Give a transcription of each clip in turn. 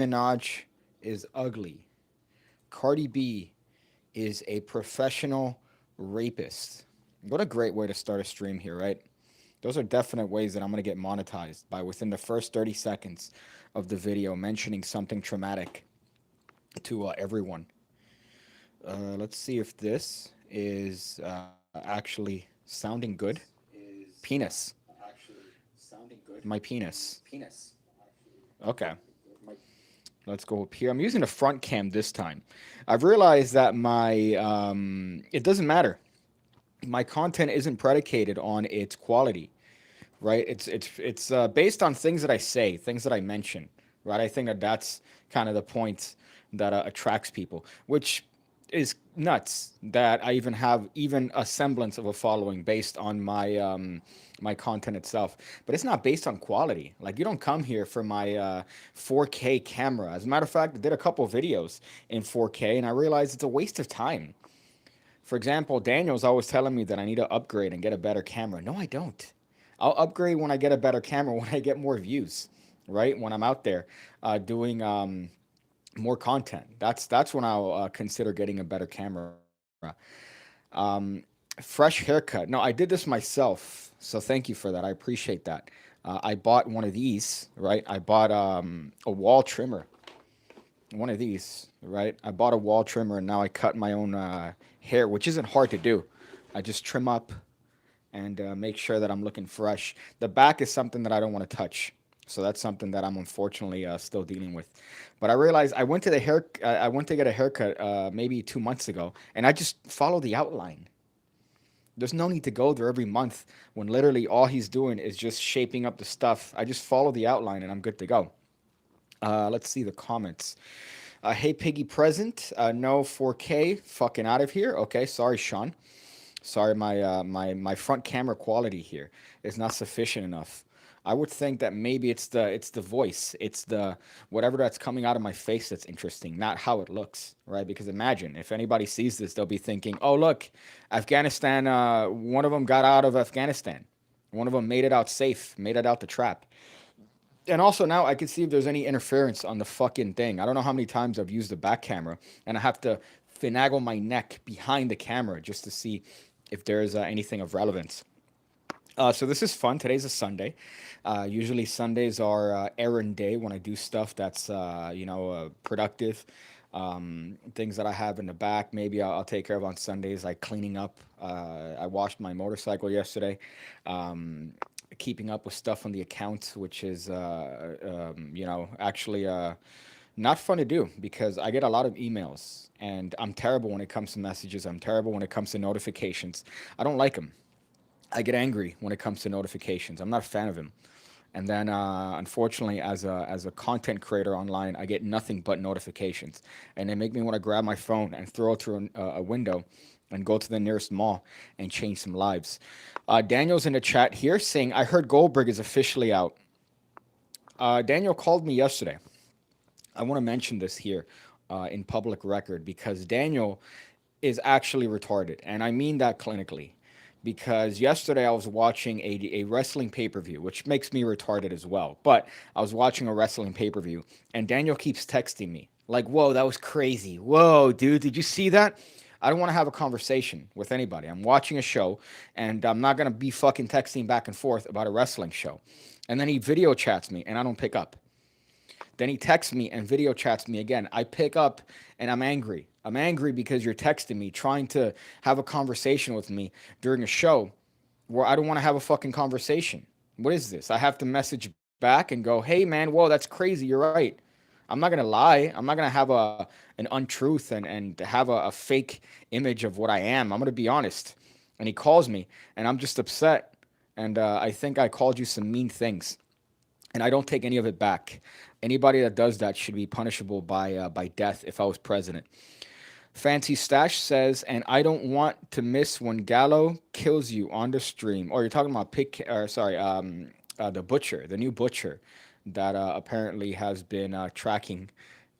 Minaj is ugly. Cardi B is a professional rapist. What a great way to start a stream here, right? Those are definite ways that I'm going to get monetized by within the first 30 seconds of the video mentioning something traumatic to everyone. Let's see if this is actually sounding good. Penis. My penis. Okay. Let's go up here. I'm using a front cam this time. I've realized that it doesn't matter. My content isn't predicated on its quality, right? It's based on things that I say, things that I mention, right? I think that that's kind of the point that attracts people, which is nuts that I even have even a semblance of a following based on my content itself. But it's not based on quality. Like you don't come here for my 4K camera. As a matter of fact, I did a couple of videos in 4K, and I realized it's a waste of time. For example, Daniel's always telling me that I need to upgrade and get a better camera. No, I don't. I'll upgrade when I get a better camera, when I get more views, right? When I'm out there doing more content. That's when I'll consider getting a better camera. Fresh haircut. No, I did this myself, so thank you for that. I appreciate that. I bought one of these, right? I bought a wall trimmer, one of these, right? I bought a wall trimmer and now I cut my own hair, which isn't hard to do. I just trim up and make sure that I'm looking fresh. The back is something that I don't want to touch. So that's something that I'm unfortunately still dealing with. But I realized I went to get a haircut maybe 2 months ago, and I just follow the outline. There's no need to go there every month when literally all he's doing is just shaping up the stuff. I just follow the outline and I'm good to go. Let's see the comments. Hey Piggy present. No 4K. Fucking out of here. Okay, sorry Sean. Sorry, my front camera quality here is not sufficient enough. I would think that maybe it's the voice, it's the whatever that's coming out of my face that's interesting, not how it looks, right? Because imagine if anybody sees this, they'll be thinking, "Oh, look, Afghanistan. One of them got out of Afghanistan. One of them made it out safe, made it out the trap." And also now I can see if there's any interference on the fucking thing. I don't know how many times I've used the back camera, and I have to finagle my neck behind the camera just to see if there's anything of relevance. So this is fun. Today's a Sunday. Usually Sundays are errand day when I do stuff that's productive. Things that I have in the back, maybe I'll take care of on Sundays, like cleaning up. I washed my motorcycle yesterday. Keeping up with stuff on the account, which is actually not fun to do because I get a lot of emails and I'm terrible when it comes to messages. I'm terrible when it comes to notifications. I don't like them. I get angry when it comes to notifications. I'm not a fan of them. And then, unfortunately, as a content creator online, I get nothing but notifications, and they make me want to grab my phone and throw it through a window, and go to the nearest mall and change some lives. Daniel's in the chat here saying, "I heard Goldberg is officially out." Daniel called me yesterday. I want to mention this here in public record because Daniel is actually retarded, and I mean that clinically. Because yesterday I was watching a wrestling pay per view, which makes me retarded as well. But I was watching a wrestling pay per view, and Daniel keeps texting me like, "Whoa, that was crazy! Whoa, dude, did you see that?" I don't want to have a conversation with anybody. I'm watching a show, and I'm not gonna be fucking texting back and forth about a wrestling show. And then he video chats me, and I don't pick up. Then he texts me and video chats me again. I pick up and I'm angry. I'm angry because you're texting me, trying to have a conversation with me during a show where I don't want to have a fucking conversation. What is this? I have to message back and go, "Hey man, whoa, that's crazy. You're right." I'm not gonna lie. I'm not gonna have an untruth and have a fake image of what I am. I'm gonna be honest. And he calls me and I'm just upset. And I think I called you some mean things and I don't take any of it back. Anybody that does that should be punishable by death if I was president. Fancy Stash says, "And I don't want to miss when Gallo kills you on the stream." Oh, you're talking about the butcher, the new butcher that apparently has been tracking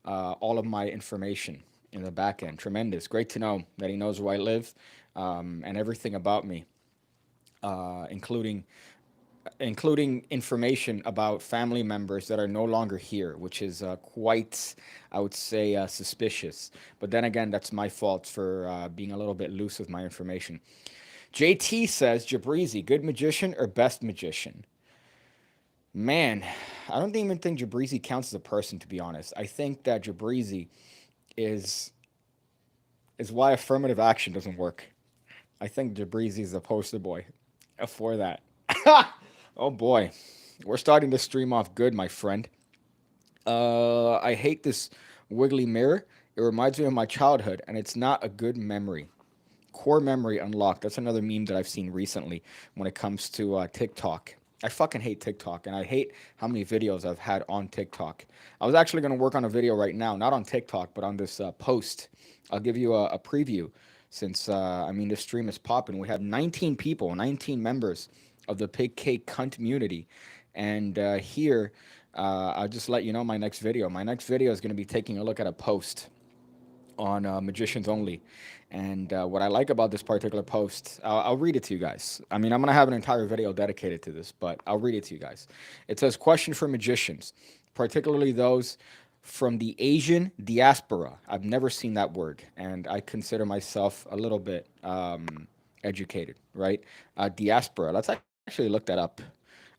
all of my information in the back end. Tremendous. Great to know that he knows where I live and everything about me, including including information about family members that are no longer here, which is quite, I would say, suspicious. But then again, that's my fault for being a little bit loose with my information. JT says, Jabrizi, good magician or best magician? Man, I don't even think Jabrizi counts as a person, to be honest. I think that Jabrizi is is why affirmative action doesn't work. I think Jabrizi is the poster boy for that. Oh boy, we're starting to stream off good, my friend. I hate this wiggly mirror. It reminds me of my childhood, and it's not a good memory. Core memory unlocked. That's another meme that I've seen recently when it comes to TikTok. I fucking hate TikTok, and I hate how many videos I've had on TikTok. I was actually going to work on a video right now, not on TikTok, but on this post. I'll give you a preview since, I mean, this stream is popping. We have 19 people, 19 members of the PigCake community. And here, I'll just let you know my next video. My next video is going to be taking a look at a post on Magicians Only. And what I like about this particular post, I'll read it to you guys. I mean, I'm going to have an entire video dedicated to this, but I'll read it to you guys. It says, question for magicians, particularly those from the Asian diaspora. I've never seen that word, and I consider myself a little bit educated, right? Diaspora. Let's actually look that up.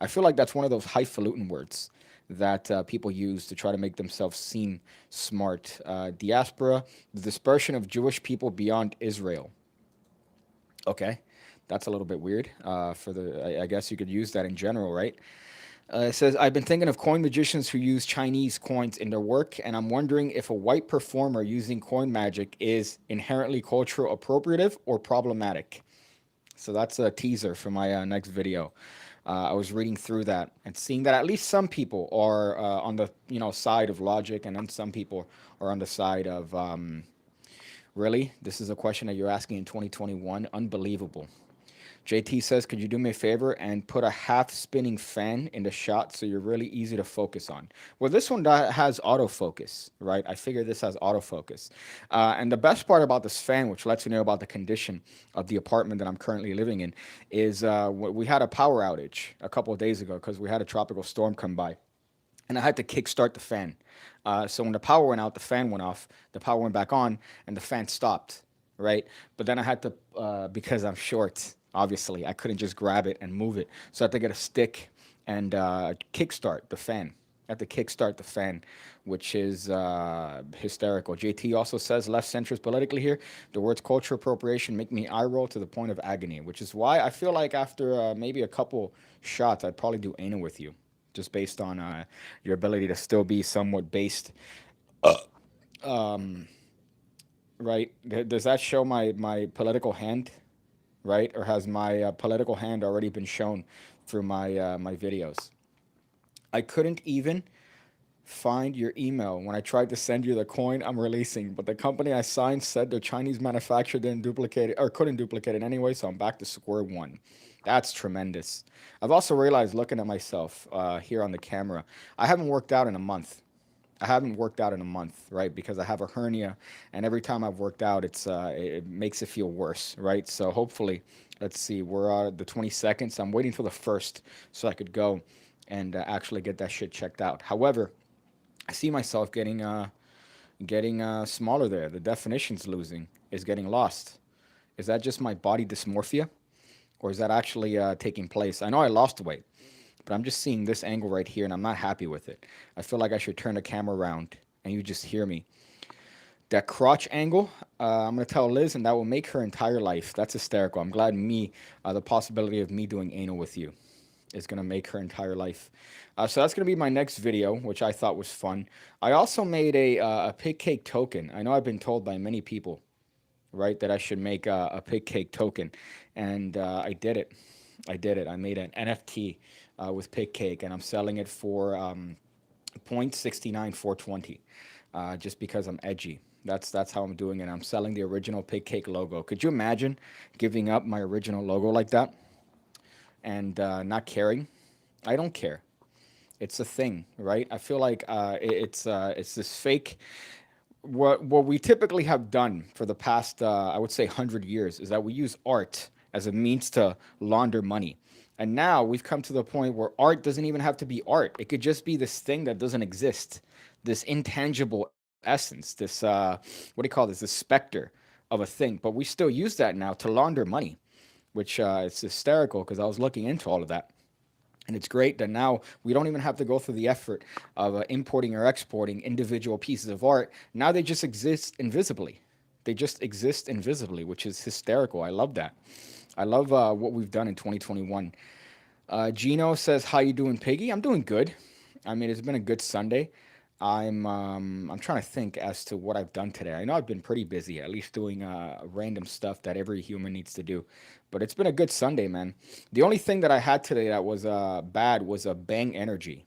I feel like that's one of those highfalutin words that people use to try to make themselves seem smart. Diaspora, the dispersion of Jewish people beyond Israel. Okay, that's a little bit weird. For the, I guess you could use that in general, right? It says, I've been thinking of coin magicians who use Chinese coins in their work, and I'm wondering if a white performer using coin magic is inherently cultural appropriative or problematic. So that's a teaser for my next video. I was reading through that and seeing that at least some people are on the side of logic, and then some people are on the side of really. This is a question that you're asking in 2021. Unbelievable. JT says, could you do me a favor and put a half spinning fan in the shot so you're really easy to focus on? Well, this one has autofocus, right? I figure this has autofocus. And the best part about this fan, which lets you know about the condition of the apartment that I'm currently living in, is we had a power outage a couple of days ago because we had a tropical storm come by. And I had to kickstart the fan. So when the power went out, the fan went off, the power went back on, and the fan stopped, right? But then I had to, because I'm short, obviously, I couldn't just grab it and move it. So I had to get a stick and kickstart the fan. I had to kickstart the fan, which is hysterical. JT also says, left centrist politically here. The words culture appropriation make me eye roll to the point of agony, which is why I feel like after maybe a couple shots, I'd probably do anal with you, just based on your ability to still be somewhat based. Um, right? Does that show my political hand, right? Or has my political hand already been shown through my videos? I couldn't even find your email when I tried to send you the coin I'm releasing, but the company I signed said their Chinese manufacturer didn't duplicate it or couldn't duplicate it anyway, so I'm back to square one. That's tremendous. I've also realized looking at myself here on the camera, I haven't worked out in a month. I haven't worked out in a month, right? Because I have a hernia, and every time I've worked out, it makes it feel worse, right? So hopefully, let's see, we're the 22nd, so I'm waiting till the first so I could go and actually get that shit checked out. However, I see myself getting smaller there. The definition's losing, is getting lost. Is that just my body dysmorphia, or is that actually taking place? I know I lost weight, but I'm just seeing this angle right here, and I'm not happy with it. I feel like I should turn the camera around, and you just hear me. That crotch angle, I'm gonna tell Liz, and that will make her entire life. That's hysterical. I'm glad the possibility of me doing anal with you is gonna make her entire life. So that's gonna be my next video, which I thought was fun. I also made a pig cake token. I know I've been told by many people, right, that I should make a pig cake token, and I did it. I did it. I made an NFT with PigCake, and I'm selling it for 0.69420, just because I'm edgy. That's how I'm doing it. I'm selling the original PigCake logo. Could you imagine giving up my original logo like that and not caring? I don't care. It's a thing, right? I feel like it's this fake. What we typically have done for the past I would say 100 years is that we use art as a means to launder money. And now we've come to the point where art doesn't even have to be art. It could just be this thing that doesn't exist, this intangible essence, this what do you call this? This specter of a thing. But we still use that now to launder money, which it's hysterical because I was looking into all of that. And it's great that now we don't even have to go through the effort of importing or exporting individual pieces of art. Now they just exist invisibly. They just exist invisibly, which is hysterical. I love that. I love what we've done in 2021. Gino says, "How you doing, Piggy?" I'm doing good. I mean, it's been a good Sunday. I'm trying to think as to what I've done today. I know I've been pretty busy, at least doing random stuff that every human needs to do. But it's been a good Sunday, man. The only thing that I had today that was bad was a Bang Energy.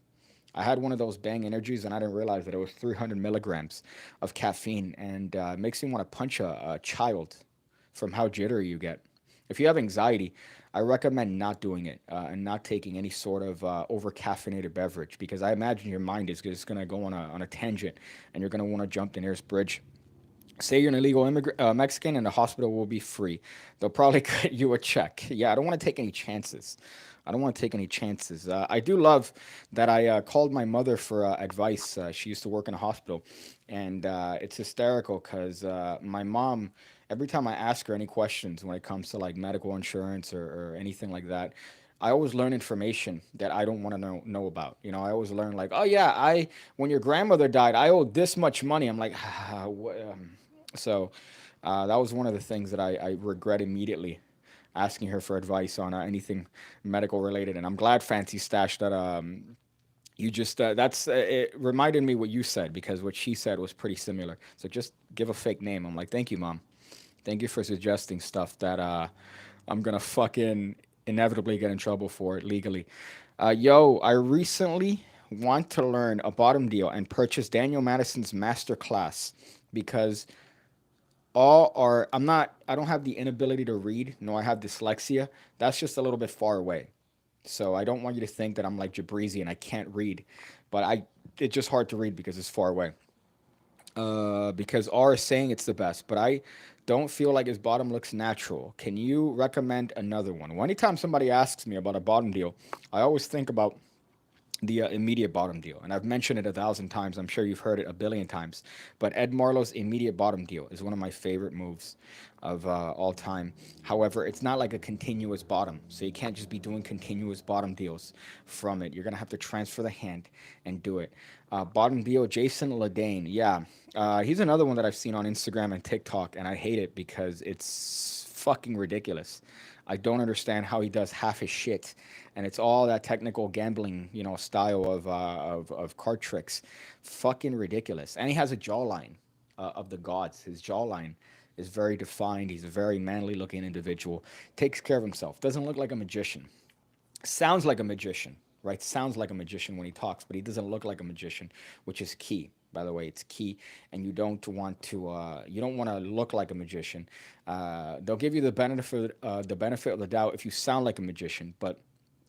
I had one of those Bang Energies, and I didn't realize that it was 300 milligrams of caffeine, and it makes me want to punch a child from how jittery you get. If you have anxiety, I recommend not doing it and not taking any sort of over caffeinated beverage because I imagine your mind is just going to go on a tangent and you're going to want to jump the nearest bridge. Say you're an illegal Mexican and the hospital will be free. They'll probably cut you a check. Yeah, I don't want to take any chances. I don't want to take any chances. I do love that I called my mother for advice. She used to work in a hospital, and it's hysterical because my mom, every time I ask her any questions when it comes to like medical insurance or anything like that, I always learn information that I don't want to know about. You know, I always learn like, oh yeah, I when your grandmother died, I owe this much money. I'm like, so that was one of the things that I regret immediately asking her for advice on anything medical related. And I'm glad, Fancy Stash, that you just that's it reminded me what you said because what she said was pretty similar. So just give a fake name. I'm like, thank you, mom. Thank you for suggesting stuff that I'm gonna fucking inevitably get in trouble for it legally. Yo, I recently want to learn a bottom deal and purchase Daniel Madison's master class because all are I don't have the inability to read, nor I have dyslexia. That's just a little bit far away. So I don't want you to think that I'm like Jabrizi and I can't read, but I it's just hard to read because it's far away. Because R is saying it's the best, but I don't feel like his bottom looks natural. Can you recommend another one? Well, anytime somebody asks me about a bottom deal, I always think about the immediate bottom deal. And I've mentioned it 1,000 times. I'm sure you've heard it a billion times. But Ed Marlowe's immediate bottom deal is one of my favorite moves of all time. However, it's not like a continuous bottom. So you can't just be doing continuous bottom deals from it. You're going to have to transfer the hand and do it. Bottom deal, Jason Ledane. Yeah. He's another one that I've seen on Instagram and TikTok. And I hate it because it's fucking ridiculous. I don't understand how he does half his shit, and it's all that technical gambling, style of card tricks. Fucking ridiculous. And he has a jawline of the gods. His jawline is very defined. He's a very manly looking individual. Takes care of himself. Doesn't look like a magician. Sounds like a magician, right? Sounds like a magician when he talks, but he doesn't look like a magician, which is key. By the way, it's key, and you don't want to look like a magician. They'll give you the benefit of the doubt if you sound like a magician, but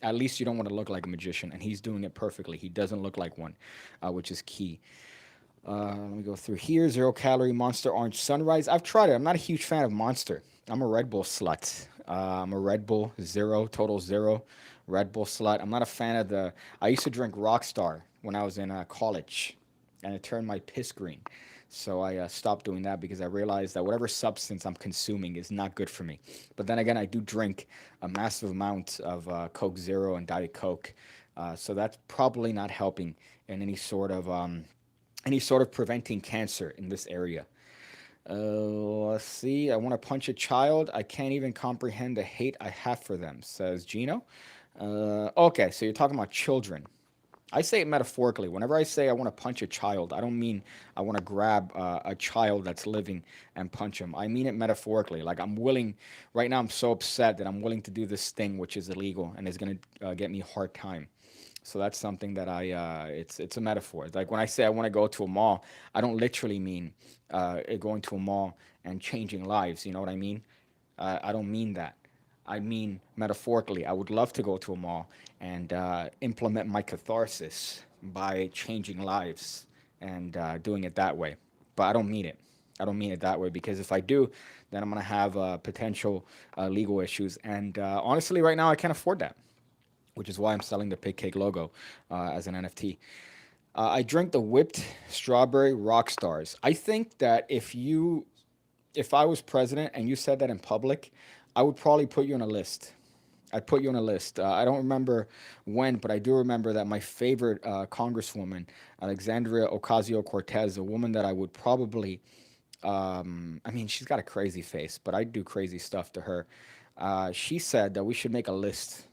at least you don't want to look like a magician, and he's doing it perfectly. He doesn't look like one, which is key. Let me go through here. 0 calorie Monster Orange Sunrise. I've tried it. I'm not a huge fan of Monster. I'm a Red Bull slut. I'm a Red Bull zero, total zero Red Bull slut. I'm not a fan of the. I used to drink Rockstar when I was in college, and it turned my piss green. So I stopped doing that because I realized that whatever substance I'm consuming is not good for me. But then again, I do drink a massive amount of Coke Zero and Diet Coke, so that's probably not helping in any sort of preventing cancer in this area. Let's see. I want to punch a child. I can't even comprehend the hate I have for them, says Gino. Okay, so you're talking about children. I say it metaphorically. Whenever I say I want to punch a child, I don't mean I want to grab a child that's living and punch him. I mean it metaphorically. Like I'm willing, right now I'm so upset that I'm willing to do this thing which is illegal and is going to get me a hard time. So that's something that it's a metaphor. Like when I say I want to go to a mall, I don't literally mean going to a mall and changing lives. You know what I mean? I don't mean that. I mean metaphorically. I would love to go to a mall and implement my catharsis by changing lives and doing it that way. But I don't mean it. I don't mean it that way because if I do, then I'm gonna have potential legal issues. And honestly, right now I can't afford that. which is why I'm selling the PigCake logo as an NFT. I drink the whipped strawberry rock stars. I think that if I was president and you said that in public, I would probably put you on a list. I'd put you on a list. I don't remember when, but I do remember that my favorite congresswoman, Alexandria Ocasio Cortez, a woman that I would probably, I mean, she's got a crazy face, but I do crazy stuff to her. She said that we should make a list.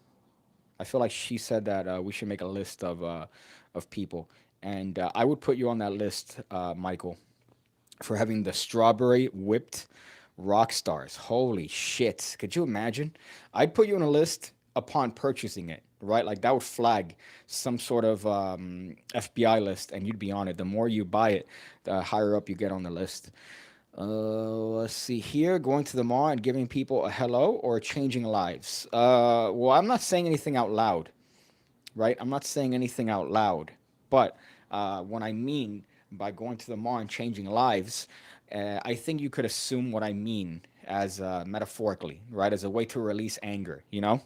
I feel like she said that we should make a list of people, and I would put you on that list, Michael, for having the strawberry whipped rock stars. Holy shit. Could you imagine? I'd put you on a list upon purchasing it, right? Like that would flag some sort of FBI list and you'd be on it. The more you buy it, the higher up you get on the list. Let's see here. Going to the mall and giving people a hello or changing lives. Well, I'm not saying anything out loud, right? I'm not saying anything out loud. But what I mean by going to the mall and changing lives, I think you could assume what I mean as metaphorically, right? As a way to release anger, you know?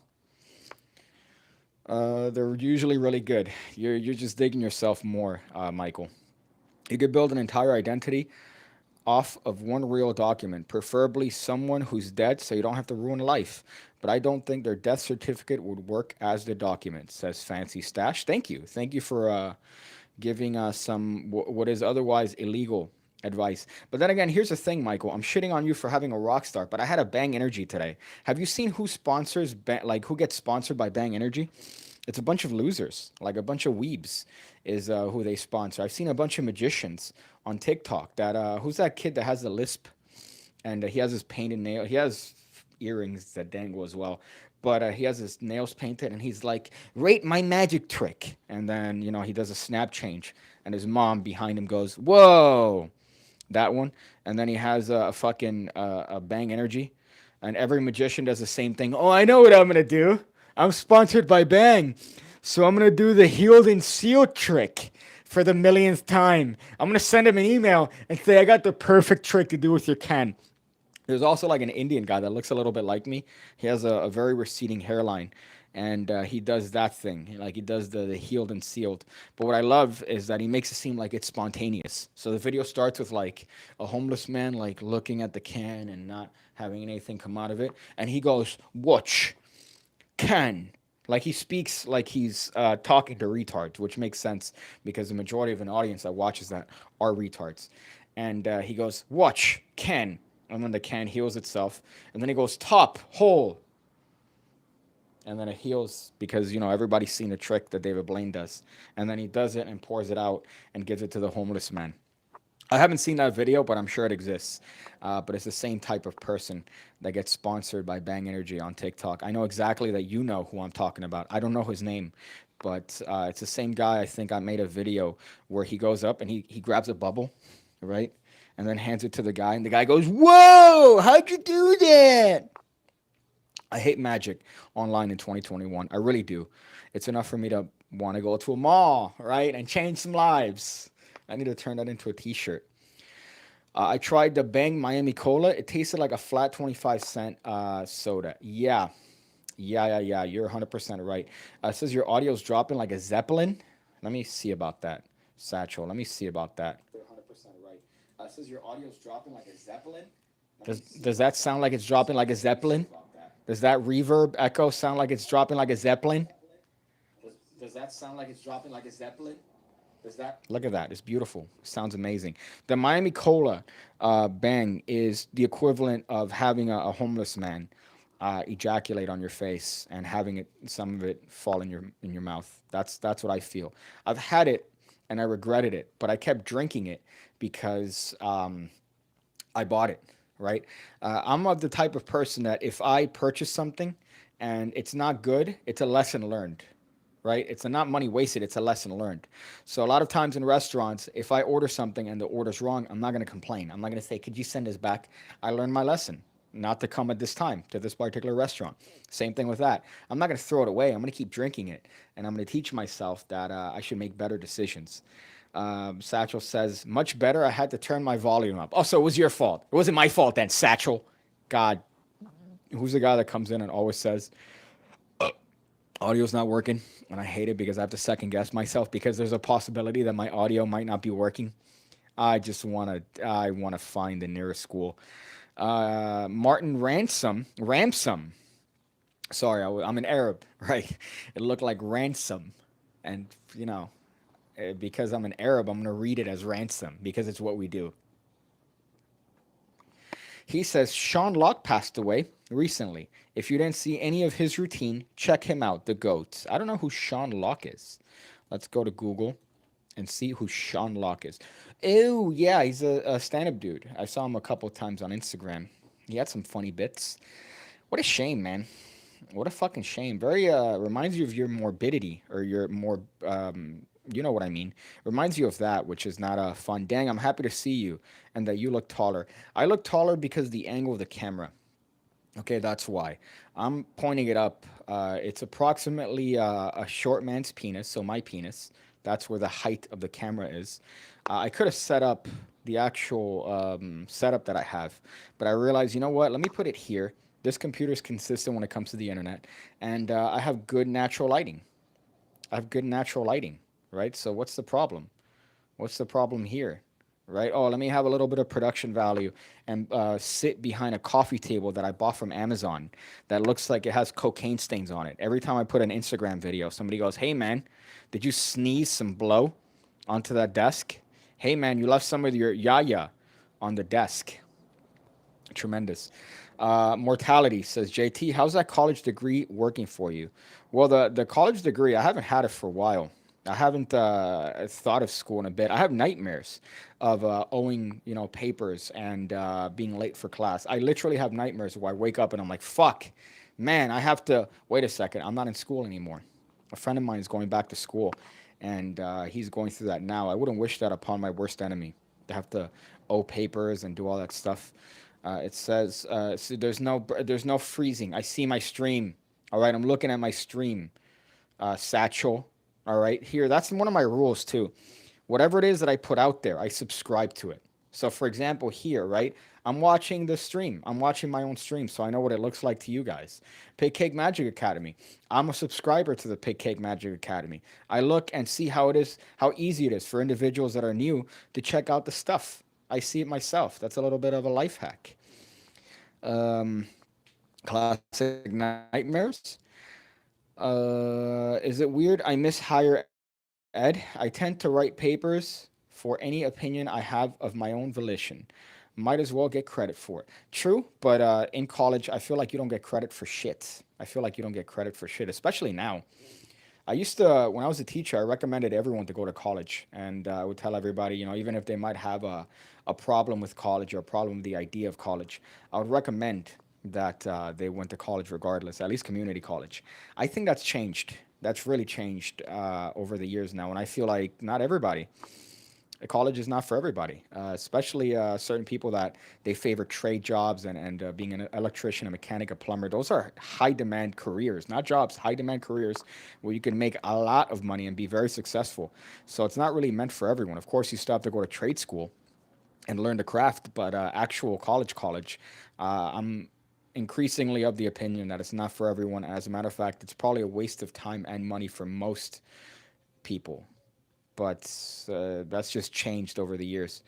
They're usually really good. You're just digging yourself more, Michael. You could build an entire identity off of one real document, preferably someone who's dead so you don't have to ruin life. But I don't think their death certificate would work as the document, says Fancy Stash. Thank you. Thank you for giving us some what is otherwise illegal advice. But then again, here's the thing, Michael. I'm shitting on you for having a rock star, but I had a Bang Energy today. Have you seen who sponsors, like who gets sponsored by Bang Energy? It's a bunch of losers, like a bunch of weebs is who they sponsor. I've seen a bunch of magicians on TikTok that, who's that kid that has the lisp and he has his painted nail. He has earrings that dangle as well. But he has his nails painted, and he's like, "Rate my magic trick." And then he does a snap change, and his mom behind him goes, "Whoa, that one." And then he has a fucking a Bang Energy, and every magician does the same thing. Oh, I know what I'm gonna do. I'm sponsored by Bang, so I'm gonna do the healed and sealed trick for the millionth time. I'm gonna send him an email and say I got the perfect trick to do with your can. There's also like an Indian guy that looks a little bit like me. He has a very receding hairline, and he does that thing. Like he does the healed and sealed. But what I love is that he makes it seem like it's spontaneous. So the video starts with like a homeless man like looking at the can and not having anything come out of it, and he goes, "Watch, can." Like he speaks like he's talking to retards, which makes sense because the majority of an audience that watches that are retards. And he goes, "Watch, can." And then the can heals itself. And then he goes, "Top, hole." And then it heals because, everybody's seen the trick that David Blaine does. And then he does it and pours it out and gives it to the homeless man. I haven't seen that video, but I'm sure it exists. But it's the same type of person that gets sponsored by Bang Energy on TikTok. I know exactly that you know who I'm talking about. I don't know his name, but it's the same guy. I think I made a video where he goes up and he grabs a bubble, right? And then hands it to the guy. And the guy goes, "Whoa, how'd you do that?" I hate magic online in 2021. I really do. It's enough for me to want to go to a mall, right? And change some lives. I need to turn that into a t-shirt. I tried the Bang Miami Cola. It tasted like a flat 25-cent soda. Yeah. Yeah. You're 100% right. It says your audio's dropping like a Zeppelin. Let me see about that. Satchel, let me see about that. You're 100% right. It says your audio's dropping like a Zeppelin. Does that sound like it's dropping like a Zeppelin? Does that reverb echo sound like it's dropping like a Zeppelin? Does that sound like it's dropping like a Zeppelin? Look at that. It's beautiful. Sounds amazing. The Miami Cola Bang is the equivalent of having a homeless man ejaculate on your face and having some of it fall in your mouth. That's what I feel. I've had it and I regretted it, but I kept drinking it because I bought it. Right? I'm of the type of person that if I purchase something and it's not good, it's a lesson learned. Right? It's not money wasted, it's a lesson learned. So a lot of times in restaurants, if I order something and the order's wrong, I'm not going to complain. I'm not going to say, "Could you send this back?" I learned my lesson not to come at this time to this particular restaurant. Same thing with that. I'm not going to throw it away. I'm going to keep drinking it. And I'm going to teach myself that I should make better decisions. Satchel says, "Much better. I had to turn my volume up." Oh, so it was your fault. It wasn't my fault then, Satchel. God. Who's the guy that comes in and always says, Audio's not working, and I hate it because I have to second guess myself because there's a possibility that my audio might not be working. I want to find the nearest school. Martin Ransom. Sorry, I'm an Arab, right? It looked like ransom, and because I'm an Arab, I'm gonna read it as ransom because it's what we do. He says Sean Locke passed away recently. If you didn't see any of his routine, check him out. The GOAT. I don't know who Sean Locke is. Let's go to Google and see who Sean Locke is. Ew, yeah, he's a stand-up dude. I saw him a couple times on Instagram. He had some funny bits. What a shame, man. What a fucking shame. Very reminds you of your morbidity or your more you know what I mean. Reminds you of that, which is not fun. Dang, I'm happy to see you and that you look taller. I look taller because the angle of the camera. Okay, that's why. I'm pointing it up. It's approximately a short man's penis, so my penis. That's where the height of the camera is. I could have set up the actual setup that I have, but I realized, you know what? Let me put it here. This computer is consistent when it comes to the internet, and I have good natural lighting. I have good natural lighting, right? So what's the problem? What's the problem here? Right? Oh, let me have a little bit of production value and sit behind a coffee table that I bought from Amazon that looks like it has cocaine stains on it. Every time I put an Instagram video, somebody goes, "Hey man, did you sneeze some blow onto that desk? Hey man, you left some of your yaya on the desk." Tremendous. Mortality says JT, how's that college degree working for you? Well, the college degree, I haven't had it for a while. I haven't thought of school in a bit. I have nightmares of owing, papers and being late for class. I literally have nightmares where I wake up and I'm like, fuck, man, I have to wait a second. I'm not in school anymore. A friend of mine is going back to school, and he's going through that now. I wouldn't wish that upon my worst enemy to have to owe papers and do all that stuff. It says so there's no freezing. I see my stream. All right, I'm looking at my stream. Satchel. All right, here, that's one of my rules too. Whatever it is that I put out there, I subscribe to it. So, for example, here, right, I'm watching the stream. I'm watching my own stream, so I know what it looks like to you guys. PigCake Magic Academy. I'm a subscriber to the PigCake Magic Academy. I look and see how it is, how easy it is for individuals that are new to check out the stuff. I see it myself. That's a little bit of a life hack. Um, Classic nightmares. Is it weird? I miss higher ed. I tend to write papers for any opinion I have of my own volition. Might as well get credit for it. True, but in college, I feel like you don't get credit for shit. I feel like you don't get credit for shit, especially now. I used to, when I was a teacher, I recommended everyone to go to college, and I would tell everybody, even if they might have a problem with college or a problem with the idea of college, I would recommend that they went to college regardless, at least community college. I think that's changed. That's really changed over the years now, and I feel like not everybody. College is not for everybody, especially certain people that they favor trade jobs and being an electrician, a mechanic, a plumber. Those are high demand careers, not jobs, high demand careers where you can make a lot of money and be very successful. So it's not really meant for everyone. Of course, you still have to go to trade school and learn the craft, but actual college, I'm increasingly of the opinion that it's not for everyone. As a matter of fact, it's probably a waste of time and money for most people, but that's just changed over the years.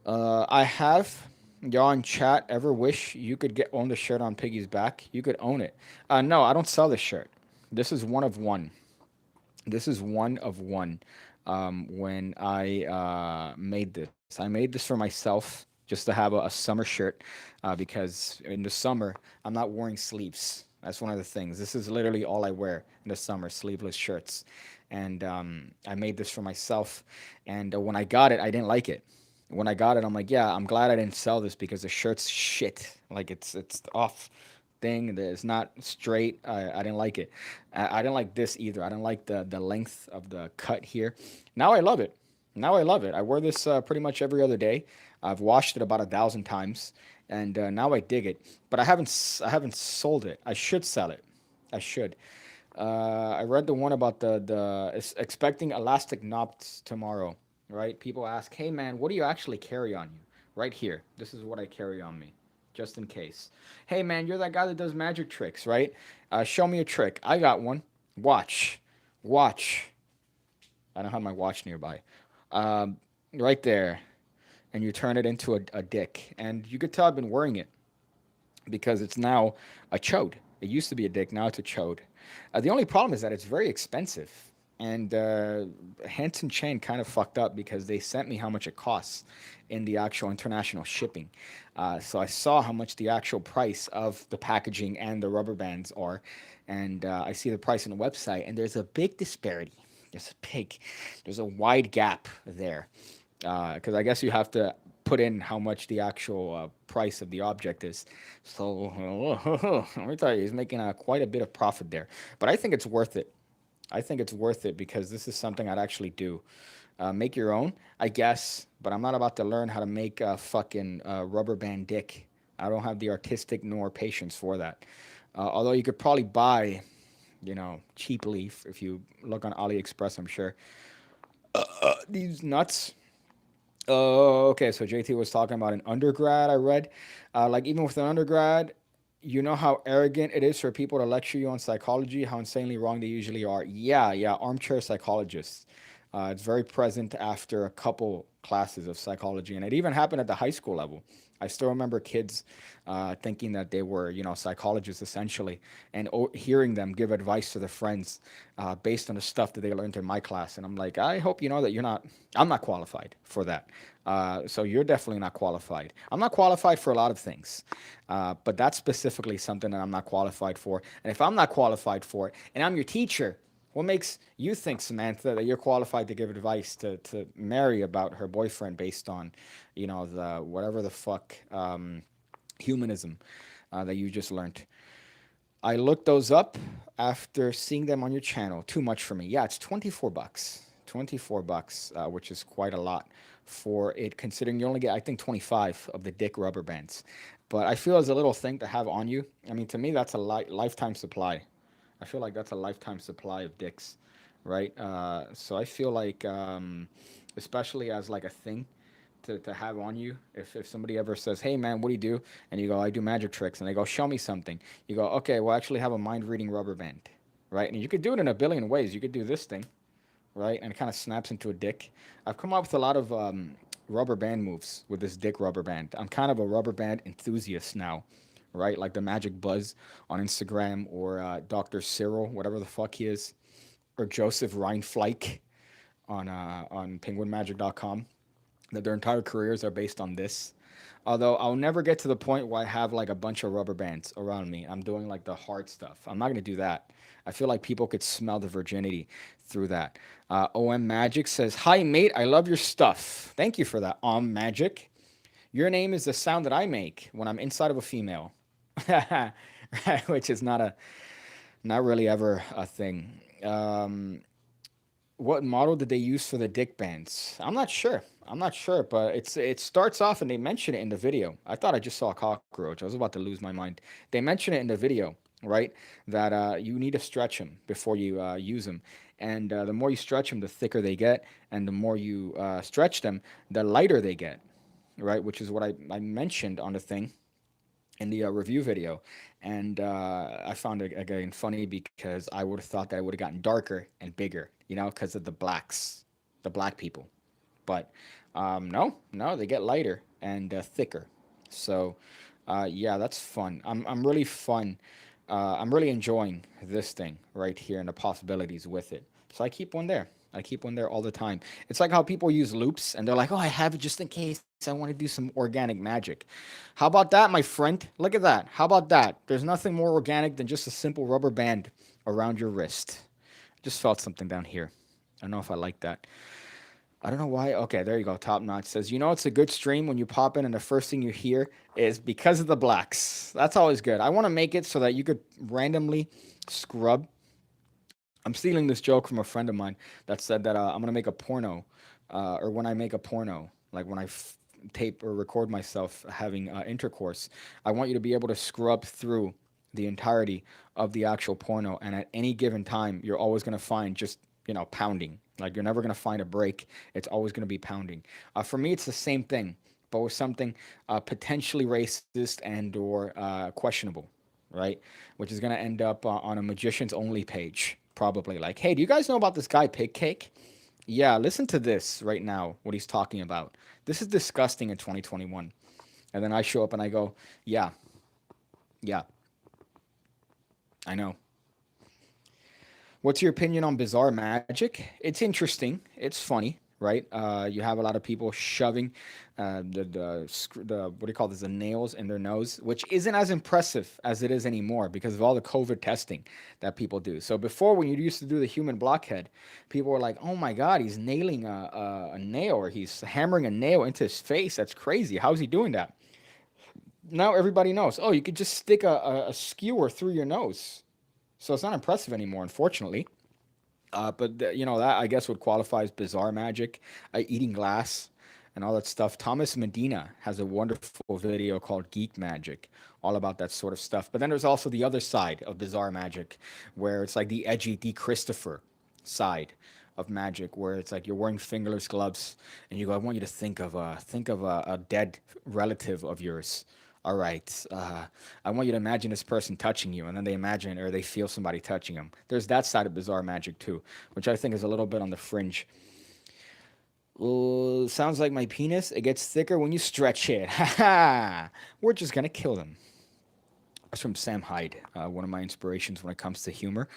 I have y'all in chat ever wish you could get own the shirt on Piggy's back? You could own it. No, I don't sell this shirt. This is one of one. This is one of one. When I made this, I made this for myself just to have a summer shirt because in the summer I'm not wearing sleeves. That's one of the things. This is literally all I wear in the summer, sleeveless shirts. And I made this for myself. And when I got it, I didn't like it. When I got it, I'm like, yeah, I'm glad I didn't sell this because the shirt's shit. Like it's off thing. It's not straight. I didn't like it. I didn't like this either. I didn't like the length of the cut here. Now I love it. Now I love it. I wear this pretty much every other day. I've washed it about 1,000 times, and now I dig it. But I haven't sold it. I should sell it. I should. I read the one about the expecting elastic knots tomorrow. Right? People ask, "Hey man, what do you actually carry on you?" Right here. This is what I carry on me. just in case. Hey man, you're that guy that does magic tricks, right? Show me a trick. I got one. Watch, watch. I don't have my watch nearby. Um, right there, and you turn it into a dick, and you could tell I've been wearing it because it's now a chode. It used to be a dick, now it's a chode. The only problem is that it's very expensive. And Hanson Chain kind of fucked up because they sent me how much it costs in the actual international shipping. So I saw how much the actual price of the packaging and the rubber bands are. And I see the price on the website, and there's a big disparity. There's a wide gap there because I guess you have to put in how much the actual price of the object is. So let me tell you, he's making quite a bit of profit there. But I think it's worth it. I think it's worth it because this is something I'd actually do. Make your own, I guess, but I'm not about to learn how to make a fucking rubber band dick. I don't have the artistic nor patience for that. Although you could probably buy, cheaply if you look on AliExpress, I'm sure. These nuts. Oh, okay. So JT was talking about an undergrad. I read, like even with an undergrad, you know how arrogant it is for people to lecture you on psychology, how insanely wrong they usually are. Yeah, yeah. Armchair psychologists. It's very present after a couple classes of psychology, and it even happened at the high school level. I still remember kids thinking that they were, psychologists essentially, and hearing them give advice to their friends based on the stuff that they learned in my class. And I'm like, I hope you know that I'm not qualified for that. So you're definitely not qualified. I'm not qualified for a lot of things, but that's specifically something that I'm not qualified for. And if I'm not qualified for it, and I'm your teacher, what makes you think, Samantha, that you're qualified to give advice to Mary about her boyfriend based on, the whatever the fuck humanism that you just learned? I looked those up after seeing them on your channel. Too much for me. Yeah, it's 24 bucks. 24 bucks, which is quite a lot for it, considering you only get, I think, 25 of the dick rubber bands. But I feel as a little thing to have on you. I mean, to me, that's a lifetime supply. I feel like that's a lifetime supply of dicks, right? So I feel like, especially as like a thing to have on you, if somebody ever says, "Hey man, what do you do?" and you go, "I do magic tricks," and they go, "Show me something," you go, "Okay, well, I actually have a mind reading rubber band," right? And you could do it in a billion ways. You could do this thing, right, and it kind of snaps into a dick. I've come up with a lot of rubber band moves with this dick rubber band. I'm kind of a rubber band enthusiast now, right? Like the Magic Buzz on Instagram, or Dr. Cyril, whatever the fuck he is, or Joseph Reinfleich on penguinmagic.com, that their entire careers are based on this. Although I'll never get to the point where I have like a bunch of rubber bands around me. I'm doing like the hard stuff. I'm not gonna do that. I feel like people could smell the virginity through that. OM Magic says, "Hi mate, I love your stuff." Thank you for that, Magic. Your name is the sound that I make when I'm inside of a female, which is not really ever a thing. What model did they use for the dick bands? I'm not sure. I'm not sure, but it starts off and they mention it in the video. I thought I just saw a cockroach. I was about to lose my mind. They mention it in the video, right? That you need to stretch them before you use them, and the more you stretch them, the thicker they get, and the more you stretch them, the lighter they get, right? Which is what I mentioned on the thing in the review video, and I found it again funny because I would have thought that it would have gotten darker and bigger, because of the black people. But no, no, they get lighter and thicker. So yeah, that's fun. I'm really fun. I'm really enjoying this thing right here and the possibilities with it. So I keep one there. I keep one there all the time. It's like how people use loops and they're like, "Oh, I have it just in case I want to do some organic magic." How about that, my friend? Look at that. How about that? There's nothing more organic than just a simple rubber band around your wrist. Just felt something down here. I don't know if I like that. I don't know why. Okay, there you go. Top Notch says, it's a good stream when you pop in and the first thing you hear is because of the blacks. That's always good. I want to make it so that you could randomly scrub. I'm stealing this joke from a friend of mine that said that I'm going to make a porno, or when I make a porno, like when I tape or record myself having intercourse, I want you to be able to scrub through the entirety of the actual porno. And at any given time, you're always going to find just, pounding. Like you're never going to find a break. It's always going to be pounding. For me, it's the same thing. but with something potentially racist and or questionable, right? Which is going to end up on a magician's only page, probably. Like, hey, do you guys know about this guy PigCake? Yeah, listen to this right now. What he's talking about. This is disgusting in 2021. And then I show up and I go, yeah, yeah, I know. What's your opinion on bizarre magic? It's interesting. It's funny, right? You have a lot of people shoving the what do you call this? The nails in their nose, which isn't as impressive as it is anymore because of all the COVID testing that people do. So before, when you used to do the human blockhead, people were like, "Oh my God, he's nailing a nail or he's hammering a nail into his face. That's crazy. How's he doing that?" Now everybody knows. Oh, you could just stick a skewer through your nose. So it's not impressive anymore, unfortunately. But you know that I guess would qualify as bizarre magic, eating glass, and all that stuff. Thomas Medina has a wonderful video called Geek Magic, all about that sort of stuff. But then there's also the other side of bizarre magic, where it's like the edgy D. Christopher side of magic, where it's like you're wearing fingerless gloves, and you go, I want you to think of a dead relative of yours. All right, I want you to imagine this person touching you, and then they imagine or they feel somebody touching them. There's that side of bizarre magic too, which I think is a little bit on the fringe. Ooh, sounds like my penis. It gets thicker when you stretch it. Ha ha! We're just gonna kill them. That's from Sam Hyde, one of my inspirations when it comes to humor.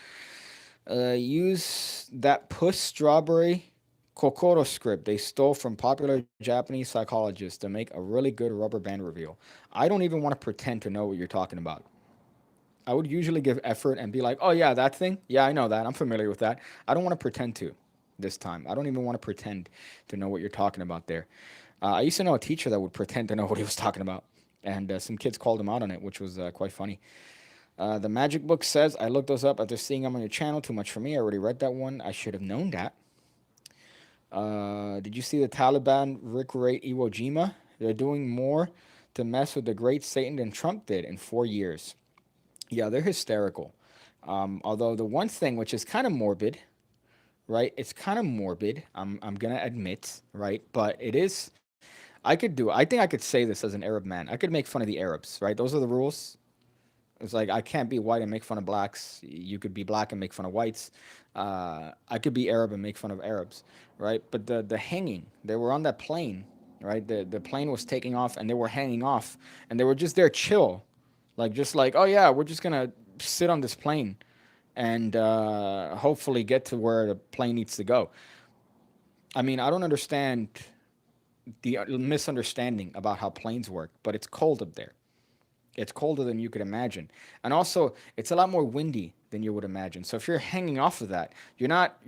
Use that puss strawberry Kokoro script they stole from popular Japanese psychologists to make a really good rubber band reveal. I don't even want to pretend to know what you're talking about. I would usually give effort and be like, oh, yeah, that thing? Yeah, I know that. I'm familiar with that. I don't want to pretend to this time. I don't even want to pretend to know what you're talking about there. I used to know a teacher that would pretend to know what he was talking about. And some kids called him out on it, which was quite funny. The magic book says, I looked those up after seeing them on your channel. Too much for me. I already read that one. I should have known that. Did you see the Taliban recreate Iwo Jima? They're doing more to mess with the great Satan than Trump did in 4 years. Yeah, they're hysterical. Although the one thing which is kind of morbid, right? It's kind of morbid. I'm gonna admit, right? But it is. I could do. I think I could say this as an Arab man. I could make fun of the Arabs, right? Those are the rules. It's like I can't be white and make fun of blacks. You could be black and make fun of whites. I could be Arab and make fun of Arabs, right? But the hanging, they were on that plane, right? The plane was taking off and they were hanging off and they were just there chill, like just like, oh yeah, we're just gonna sit on this plane and hopefully get to where the plane needs to go. I mean, I don't understand the misunderstanding about how planes work, but it's cold up there. It's colder than you could imagine, and also it's a lot more windy than you would imagine. So if you're hanging off of that, you're not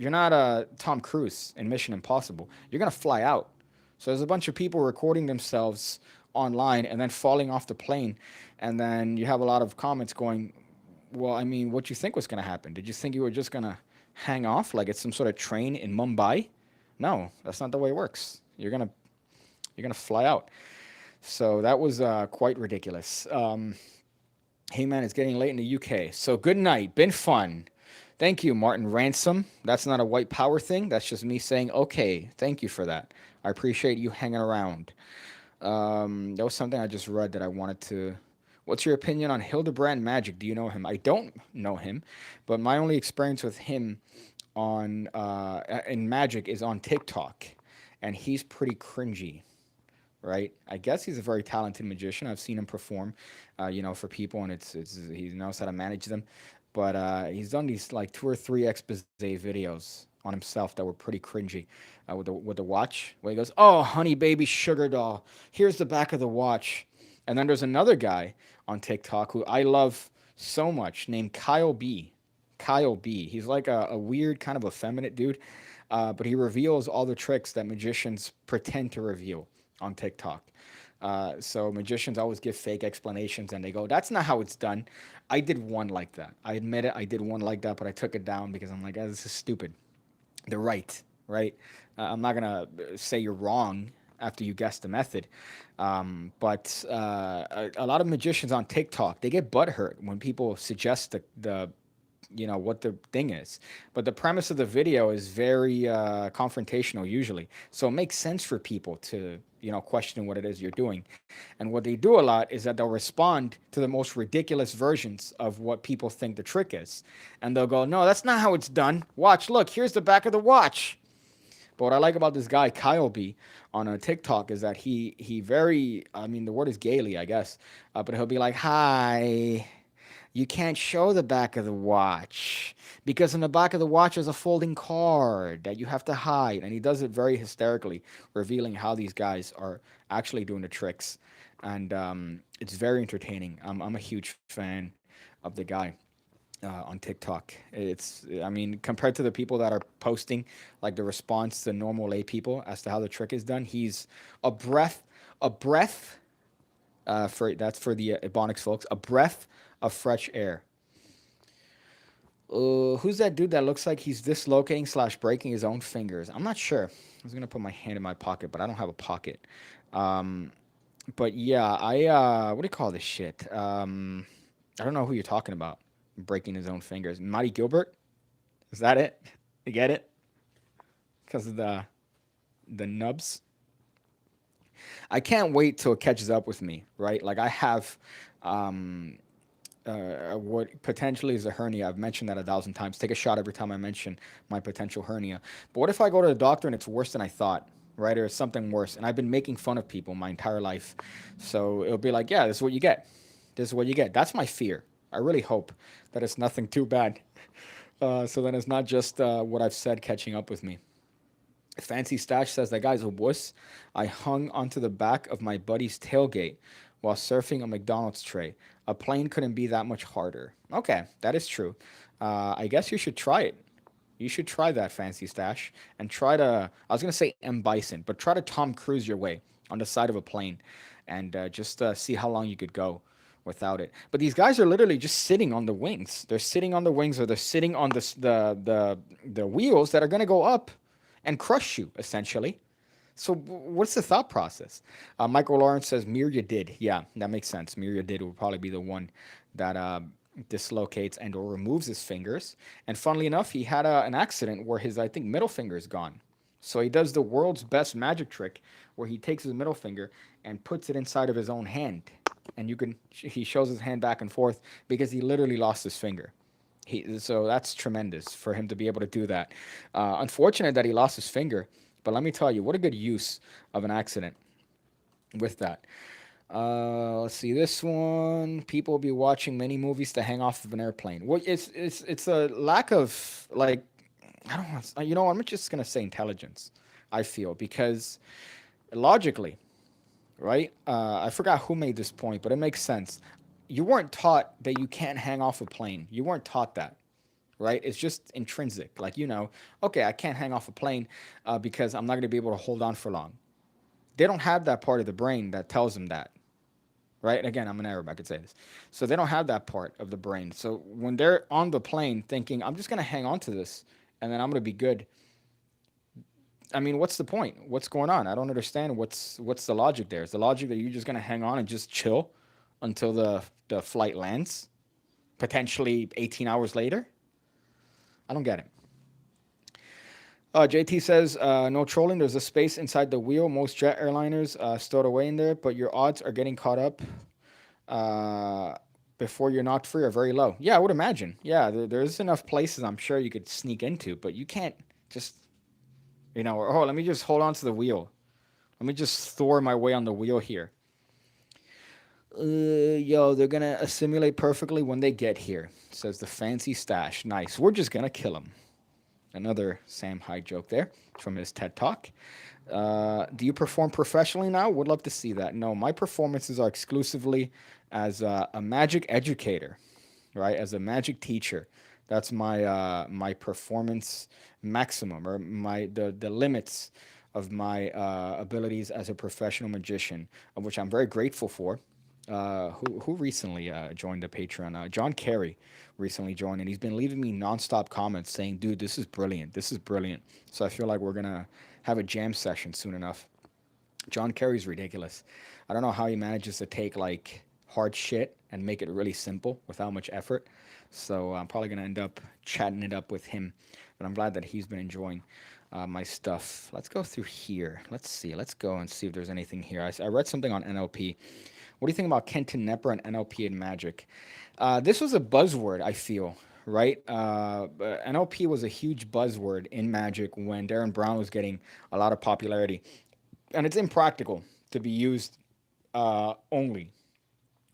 Tom Cruise in Mission Impossible. You're gonna fly out. So there's a bunch of people recording themselves online and then falling off the plane, and then you have a lot of comments going, "Well, I mean, what you think was gonna happen? Did you think you were just gonna hang off like it's some sort of train in Mumbai? No, that's not the way it works. You're gonna fly out." So that was quite ridiculous. Hey man, it's getting late in the UK. So good night. Been fun. Thank you, Martin Ransom. That's not a white power thing. That's just me saying, okay, thank you for that. I appreciate you hanging around. That was something I just read that I wanted to. What's your opinion on Hildebrand Magic? Do you know him? I don't know him, but my only experience with him on in Magic is on TikTok, and he's pretty cringy, right? I guess he's a very talented magician. I've seen him perform, for people, and it's he knows how to manage them. But he's done these like two or three expose videos on himself that were pretty cringy, with the watch where he goes, "Oh, honey, baby, sugar doll. Here's the back of the watch." And then there's another guy on TikTok who I love so much named Kyle B. Kyle B. He's like a weird kind of effeminate dude, but he reveals all the tricks that magicians pretend to reveal on TikTok. So magicians always give fake explanations and they go, that's not how it's done. I did one like that. I admit it. I did one like that, but I took it down because I'm like, this is stupid. They're right, right? I'm not going to say you're wrong after you guess the method. But a lot of magicians on TikTok, they get butthurt when people suggest what the thing is. But the premise of the video is very confrontational usually. So it makes sense for people questioning what it is you're doing. And what they do a lot is that they'll respond to the most ridiculous versions of what people think the trick is. And they'll go, no, that's not how it's done. Watch, look, here's the back of the watch. But what I like about this guy, Kyle B, on a TikTok is that he very, I mean, the word is gaily, I guess, but he'll be like, hi, you can't show the back of the watch because in the back of the watch is a folding card that you have to hide. And he does it very hysterically, revealing how these guys are actually doing the tricks. And it's very entertaining. I'm a huge fan of the guy on TikTok. I mean, compared to the people that are posting like the response to normal lay people as to how the trick is done, he's a breath, for that's for the Ebonics folks, a breath of fresh air. Who's that dude that looks like he's dislocating slash breaking his own fingers? I'm not sure. I was gonna put my hand in my pocket, but I don't have a pocket. Um, but yeah, what do you call this shit? I don't know who you're talking about. Breaking his own fingers. Marty Gilbert? Is that it? You get it? Because of the nubs. I can't wait till it catches up with me, right? Like I have um, what potentially is a hernia. I've mentioned that 1,000 times. Take a shot every time I mention my potential hernia. But what if I go to the doctor and it's worse than I thought, right? Or it's something worse. And I've been making fun of people my entire life. So it'll be like, yeah, this is what you get. This is what you get. That's my fear. I really hope that it's nothing too bad. So then it's not just what I've said catching up with me. Fancy Stash says that guy's a wuss. I hung onto the back of my buddy's tailgate while surfing a McDonald's tray. A plane couldn't be that much harder. Okay, that is true. I guess you should try it. You should try that, Fancy Stash, and try to. I was gonna say M Bison, but try to Tom Cruise your way on the side of a plane, and just see how long you could go without it. But these guys are literally just sitting on the wings. They're sitting on the wings, or they're sitting on the wheels that are gonna go up and crush you essentially. So what's the thought process? Michael Lawrence says Miria did. Yeah, that makes sense. Miria did would probably be the one that dislocates and or removes his fingers. And funnily enough, he had an accident where his I think middle finger is gone. So he does the world's best magic trick where he takes his middle finger and puts it inside of his own hand. And he shows his hand back and forth because he literally lost his finger. So that's tremendous for him to be able to do that. Unfortunate that he lost his finger, but let me tell you, what a good use of an accident with that. Let's see this one. People will be watching many movies to hang off of an airplane. Well, it's a lack of like I don't want. I'm just gonna say intelligence. I feel because logically, right? I forgot who made this point, but it makes sense. You weren't taught that you can't hang off a plane. You weren't taught that, right? It's just intrinsic. Like, okay, I can't hang off a plane because I'm not going to be able to hold on for long. They don't have that part of the brain that tells them that, right? Again, I'm an Arab, I could say this. So they don't have that part of the brain. So when they're on the plane thinking, I'm just going to hang on to this and then I'm going to be good. I mean, what's the point? What's going on? I don't understand what's the logic there. Is the logic that you're just going to hang on and just chill until the flight lands, potentially 18 hours later? I don't get it. JT says, no trolling. There's a space inside the wheel. Most jet airliners stowed away in there, but your odds are getting caught up before you're knocked free are very low. Yeah, I would imagine. Yeah, there's enough places I'm sure you could sneak into, but you can't just, let me just hold on to the wheel. Let me just Thor my way on the wheel here. They're gonna assimilate perfectly when they get here, says the Fancy Stash. Nice. We're just gonna kill them. Another Sam Hyde joke there from his TED Talk. Do you perform professionally now? Would love to see that. No, my performances are exclusively as a magic educator, right? As a magic teacher. That's my performance maximum, or the limits of my abilities as a professional magician, of which I'm very grateful for. Who recently joined the Patreon? John Kerry recently joined, and he's been leaving me nonstop comments saying, "Dude, this is brilliant. This is brilliant." So I feel like we're gonna have a jam session soon enough. John Kerry's ridiculous. I don't know how he manages to take like hard shit and make it really simple without much effort. So I'm probably gonna end up chatting it up with him. But I'm glad that he's been enjoying my stuff. Let's go through here. Let's see. Let's go and see if there's anything here. I read something on NLP. What do you think about Kenton Nepper and NLP and Magic? This was a buzzword, I feel, right? NLP was a huge buzzword in Magic when Darren Brown was getting a lot of popularity. And it's impractical to be used only,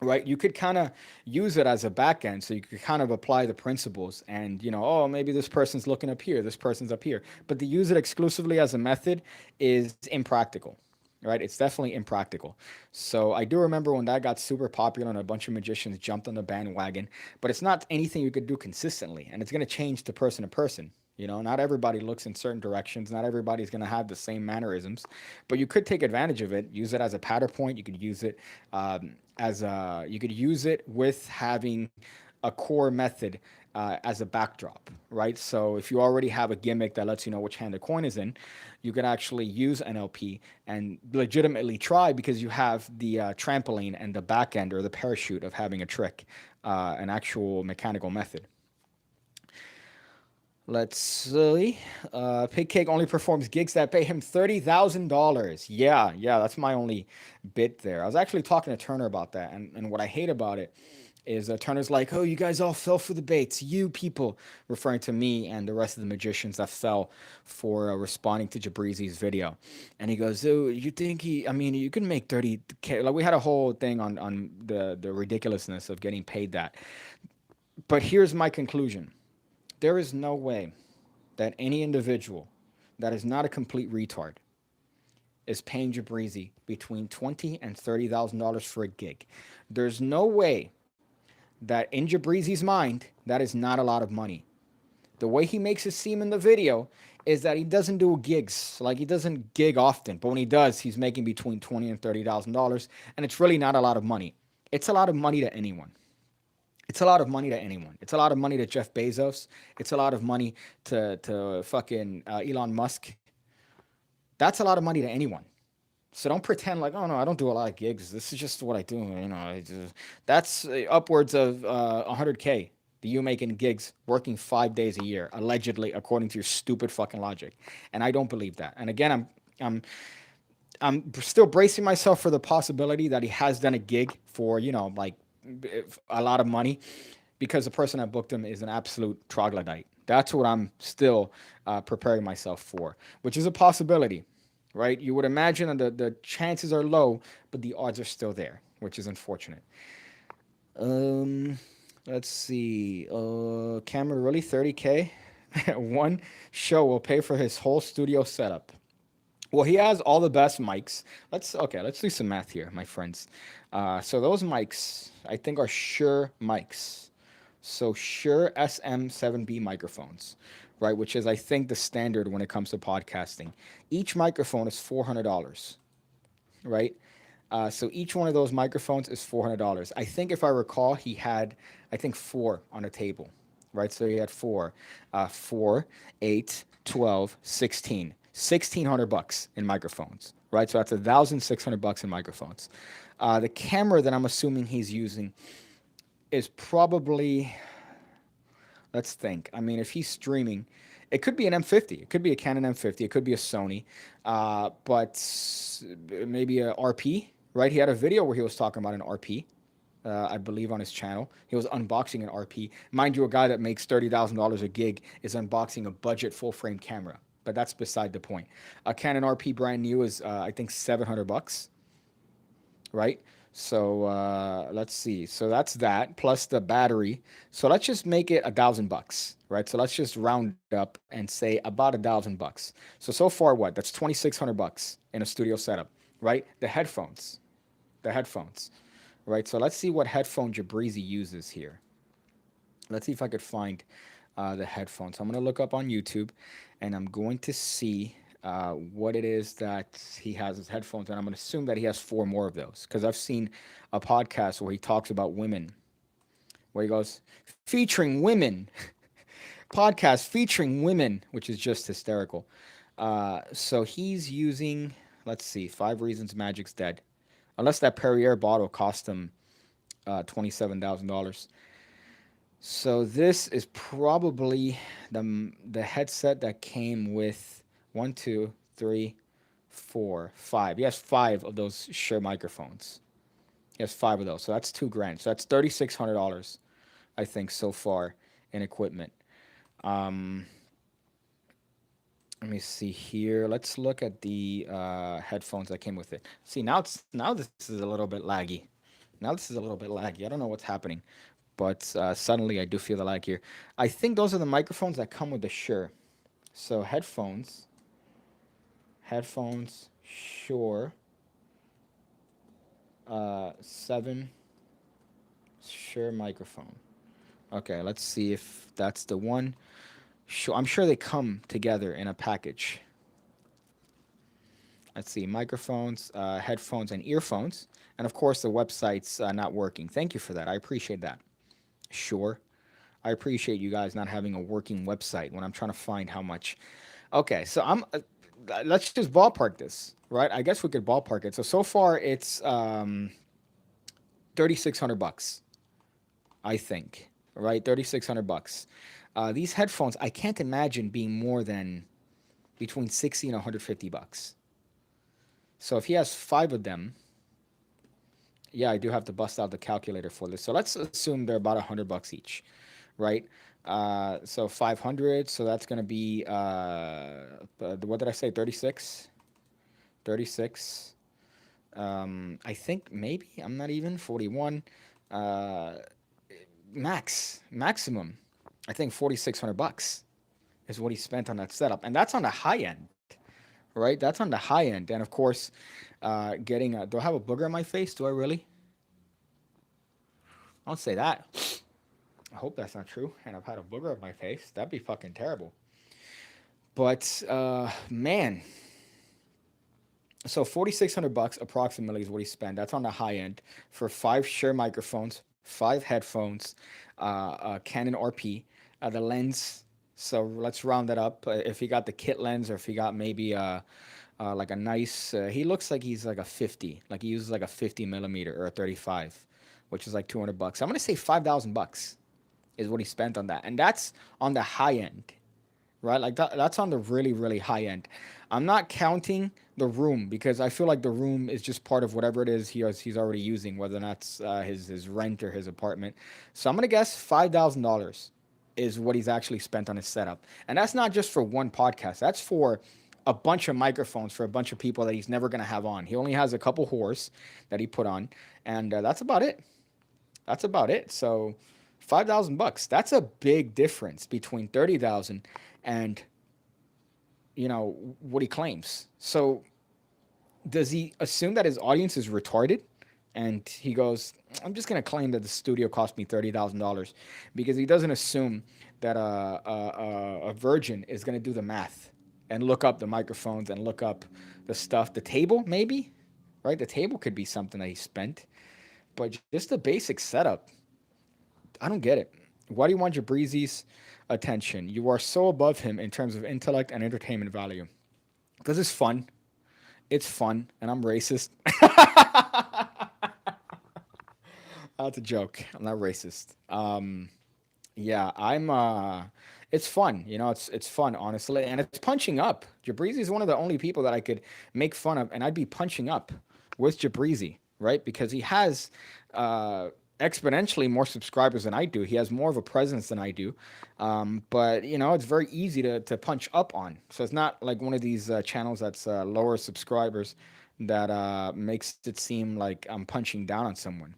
right? You could kind of use it as a back end, so you could kind of apply the principles and, oh, maybe this person's looking up here, this person's up here. But to use it exclusively as a method is impractical, right? It's definitely impractical. So I do remember when that got super popular and a bunch of magicians jumped on the bandwagon, but it's not anything you could do consistently, and it's going to change to person. Not everybody looks in certain directions. Not everybody's going to have the same mannerisms, but you could take advantage of it. Use it as a pattern point. You could use it you could use it with having a core method as a backdrop, right? So if you already have a gimmick that lets you know which hand the coin is in, you can actually use NLP and legitimately try because you have the trampoline and the back end or the parachute of having a trick, an actual mechanical method. Let's see. PigCake only performs gigs that pay him $30,000. Yeah, that's my only bit there. I was actually talking to Turner about that, and what I hate about it is Turner's like, oh, you guys all fell for the baits. You people, referring to me and the rest of the magicians that fell for responding to Jabrizi's video. And he goes, oh, you think you can make 30K. Like, we had a whole thing on the ridiculousness of getting paid that. But here's my conclusion. There is no way that any individual that is not a complete retard is paying Jabrizi between $20,000 and $30,000 for a gig. There's no way that in Jabrizi's mind that is not a lot of money. The way he makes it seem in the video is that he doesn't do gigs, like he doesn't gig often, but when he does, he's making between $20,000 and $30,000, and it's really not a lot of money. It's a lot of money to anyone. It's a lot of money to anyone. It's a lot of money to Jeff Bezos. It's a lot of money to fucking Elon Musk. That's a lot of money to anyone. So don't pretend like, oh no, I don't do a lot of gigs. This is just what I do. That's upwards of 100K that you make in gigs working 5 days a year, allegedly, according to your stupid fucking logic. And I don't believe that. And again, I'm I'm still bracing myself for the possibility that he has done a gig for, like a lot of money, because the person that booked him is an absolute troglodyte. That's what I'm still preparing myself for, which is a possibility, right? You would imagine that the chances are low, but the odds are still there, which is unfortunate. Um, let's see. Cameron, really 30K? One show will pay for his whole studio setup. Well, he has all the best mics. Let's do some math here, my friends. So those mics, I think, are Shure mics. So Shure SM7B microphones, right? Which is, I think, the standard when it comes to podcasting. Each microphone is $400, right? So each one of those microphones is $400. I think, if I recall, he had, I think, four on a table, right? So he had four, 4, 8, 12, 16. 1,600 bucks in microphones, right? So that's $1,600 in microphones. The camera that I'm assuming he's using is probably, let's think. I mean, if he's streaming, it could be an M50. It could be a Canon M50. It could be a Sony, but maybe a RP, right? He had a video where he was talking about an RP. I believe on his channel, he was unboxing an RP. Mind you, a guy that makes $30,000 a gig is unboxing a budget full frame camera, but that's beside the point. A Canon RP brand new is I think $700, right? So let's see. So that's that plus the battery. So let's just make it $1,000, right? So let's just round up and say about $1,000. So far, what? That's $2,600 in a studio setup, right? The headphones, right? So let's see what headphone Jabrizi uses here. Let's see if I could find the headphones. So I'm going to look up on YouTube, and I'm going to see what it is that he has as headphones, and I'm going to assume that he has four more of those, because I've seen a podcast where he talks about women, where he goes, featuring women, podcast featuring women, which is just hysterical. So he's using, let's see, 5 Reasons Magic's Dead. Unless that Perrier bottle cost him $27,000. So this is probably the headset that came with One, two, three, four, five. He has five of those Shure microphones. He has five of those. So that's 2 grand. So that's $3,600, I think, so far in equipment. Um, Let me see here. Let's look at the headphones that came with it. See, now this is a little bit laggy. Now this is a little bit laggy. I don't know what's happening, but suddenly I do feel the lag here. I think those are the microphones that come with the Shure. So headphones, Shure, 7 Shure microphone. Okay, let's see if that's the one. Sure, I'm sure they come together in a package. Let's see, microphones, headphones, and earphones. And of course, the website's not working. Thank you for that. I appreciate that. Sure. I appreciate you guys not having a working website when I'm trying to find how much. Okay, so let's just ballpark this, right? I guess we could ballpark it. So far it's 3,600 bucks, I think, right? 3,600 bucks. These headphones, I can't imagine being more than between 60 and 150 bucks. So if he has five of them, yeah, I do have to bust out the calculator for this. So let's assume they're about 100 bucks each, right? So 500. So that's gonna be what did I say? 36. 36. I think maybe I'm not even 41. Uh, maximum. I think 4,600 bucks is what he spent on that setup, and that's on the high end, right? That's on the high end, and of course, getting do I have a booger on my face? Do I really? I don't say that. I hope that's not true, and I've had a booger on my face. That'd be fucking terrible. But man, so 4,600 bucks approximately is what he spent. That's on the high end for five Shure microphones, five headphones, Canon RP, the lens. So let's round that up. If he got the kit lens, or if he got maybe like a nice, he looks like he's like a 50, like he uses like a 50 millimeter or a 35, which is like 200 bucks. I'm gonna say 5,000 bucks is what he spent on that, and that's on the high end, right? Like that's on the really, really high end. I'm not counting the room because I feel like the room is just part of whatever it is he's already using, whether that's his rent or his apartment. So I'm gonna guess $5,000 is what he's actually spent on his setup, and that's not just for one podcast. That's for a bunch of microphones for a bunch of people that he's never gonna have on. He only has a couple whores that he put on, and that's about it. That's about it. So 5,000 bucks. That's a big difference between 30,000 and what he claims. So does he assume that his audience is retarded? And he goes, I'm just gonna claim that the studio cost me $30,000 because he doesn't assume that a virgin is gonna do the math and look up the microphones and look up the stuff. The table, maybe, right? The table could be something that he spent, but just the basic setup, I don't get it. Why do you want Jabrizi's attention? You are so above him in terms of intellect and entertainment value. Because it's fun. It's fun, and I'm racist. That's a joke. I'm not racist. Yeah, I'm. It's fun. It's fun, honestly, and it's punching up. Jabrizi is one of the only people that I could make fun of, and I'd be punching up with Jabrizi, right? Because he has exponentially more subscribers than I do. He has more of a presence than I do. But it's very easy to punch up on. So it's not like one of these channels that's lower subscribers that makes it seem like I'm punching down on someone.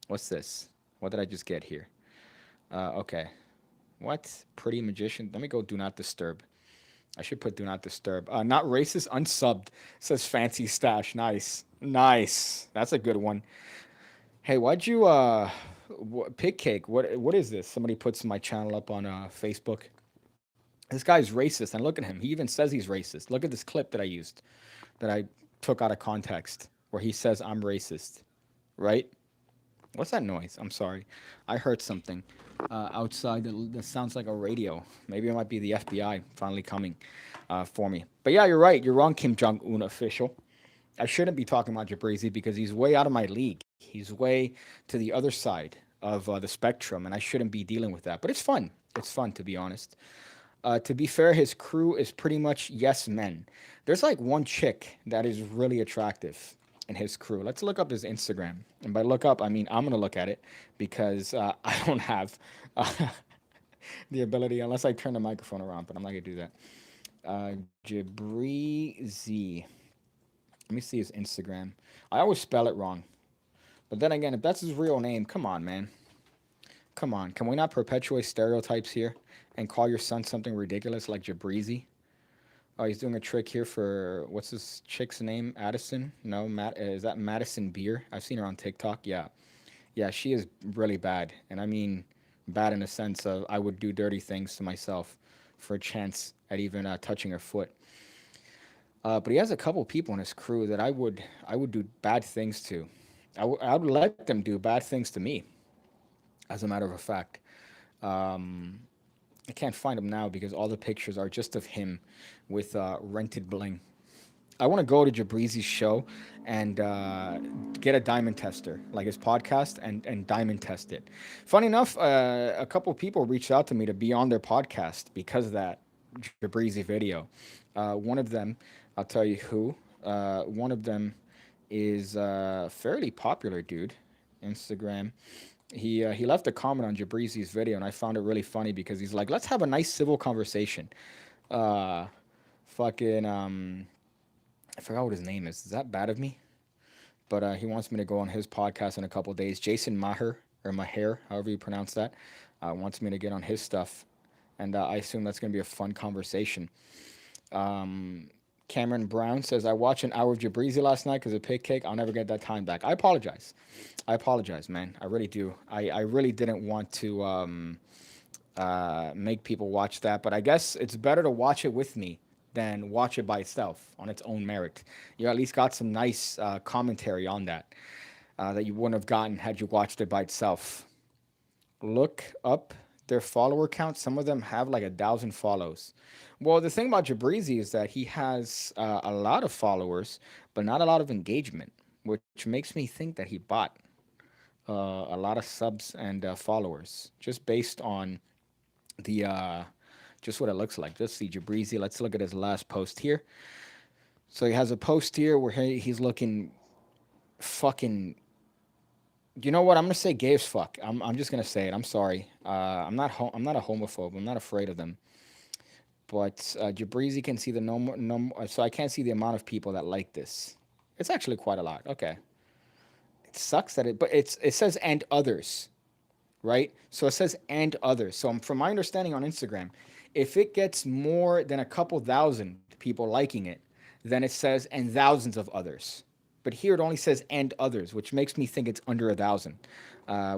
What's this? What did I just get here? Okay. What? Pretty magician. Let me go do not disturb. I should put do not disturb. Not racist, unsubbed, says fancy stash. Nice. Nice. That's a good one. Hey, why'd you PigCake? What is this? Somebody puts my channel up on Facebook. This guy's racist, and look at him. He even says he's racist. Look at this clip that I used, that I took out of context, where he says I'm racist, right? What's that noise? I'm sorry. I heard something outside that sounds like a radio. Maybe it might be the FBI finally coming for me. But yeah, you're right. You're wrong, Kim Jong-un official. I shouldn't be talking about Jabrizi because he's way out of my league. He's way to the other side of the spectrum, and I shouldn't be dealing with that. But it's fun. It's fun, to be honest. To be fair, his crew is pretty much yes men. There's like one chick that is really attractive in his crew. Let's look up his Instagram. And by look up, I mean I'm gonna look at it because I don't have the ability unless I turn the microphone around. But I'm not gonna do that. Jabrizi. Let me see his Instagram. I always spell it wrong. But then again, if that's his real name, come on, man. Come on. Can we not perpetuate stereotypes here and call your son something ridiculous like Jabrizi? Oh, he's doing a trick here for what's this chick's name? Addison? No, Matt. Is that Madison Beer? I've seen her on TikTok. Yeah, yeah, she is really bad, and I mean bad in the sense of I would do dirty things to myself for a chance at even touching her foot. But he has a couple people in his crew that I would do bad things to. I would let them do bad things to me. As a matter of fact, um, I can't find him now because all the pictures are just of him with rented bling. I want to go to Jabrizi's show and get a diamond tester, like his podcast, and diamond test it. Funny enough, a couple people reached out to me to be on their podcast because of that Jabrizi video. One of them, I'll tell you who. One of them is fairly popular, dude. Instagram. He left a comment on Jabrizi's video, and I found it really funny because he's like, "Let's have a nice civil conversation." Uh, fucking I forgot what his name is. Is that bad of me? But he wants me to go on his podcast in a couple days. Jason Maher or Maher, however you pronounce that, wants me to get on his stuff, and I assume that's gonna be a fun conversation. Um, Cameron Brown says, I watched an hour of Jabrizi last night because of Pig Cake. I'll never get that time back. I apologize. I apologize, man. I really do. I really didn't want to make people watch that, but I guess it's better to watch it with me than watch it by itself on its own merit. You at least got some nice commentary on that that you wouldn't have gotten had you watched it by itself. Look up their follower count. Some of them have like 1,000 follows. Well, the thing about Jabrizi is that he has a lot of followers, but not a lot of engagement, which makes me think that he bought a lot of subs and followers just based on the just what it looks like. Let's see Jabrizi. Let's look at his last post here. So he has a post here where he's looking fucking. You know what? I'm gonna say gay as fuck. I'm just gonna say it. I'm sorry. I'm not a homophobe. I'm not afraid of them. But Jabrizi can see the so I can't see the amount of people that like this. It's actually quite a lot. Okay. It sucks that but it says and others, right? So it says and others. So from my understanding on Instagram, if it gets more than a couple thousand people liking it, then it says and thousands of others. But here it only says and others, which makes me think it's under 1,000,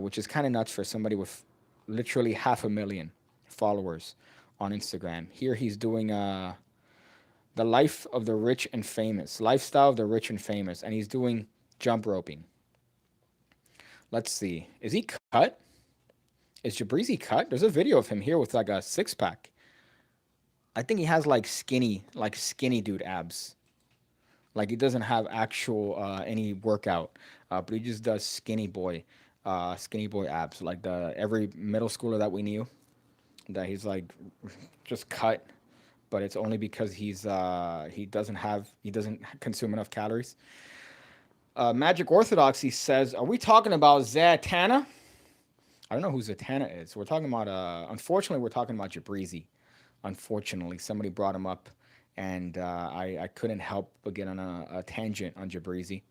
which is kind of nuts for somebody with literally 500,000 followers on Instagram. Here he's doing the life of the rich and famous, lifestyle of the rich and famous, and he's doing jump roping. Let's see. Is he cut? Is Jabrizi cut? There's a video of him here with like a six pack. I think he has like skinny dude abs. Like he doesn't have actual any workout, but he just does skinny boy abs. Like the every middle schooler that we knew, that he's like just cut, but it's only because he doesn't consume enough calories. Magic Orthodoxy says, are we talking about Zatanna? I don't know who Zatanna is. We're talking about unfortunately we're talking about Jabrizi. Unfortunately, somebody brought him up, and I couldn't help but get on a tangent on Jabrizi.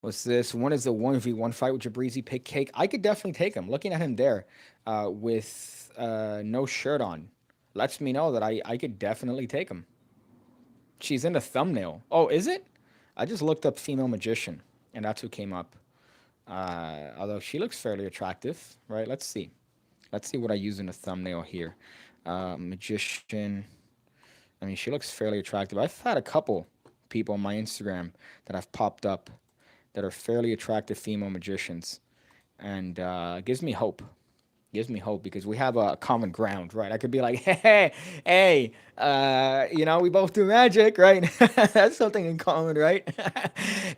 What's this? One is the 1v1 fight with Jabrizi Pick Cake. I could definitely take him. Looking at him there with no shirt on lets me know that I could definitely take him. She's in the thumbnail. Oh, is it? I just looked up female magician, and that's who came up. Although she looks fairly attractive, right? Let's see. Let's see what I use in the thumbnail here. Magician. I mean, she looks fairly attractive. I've had a couple people on my Instagram that have popped up that are fairly attractive female magicians, and gives me hope. Gives me hope because we have a common ground, right? I could be like, hey, we both do magic, right? That's something in common, right?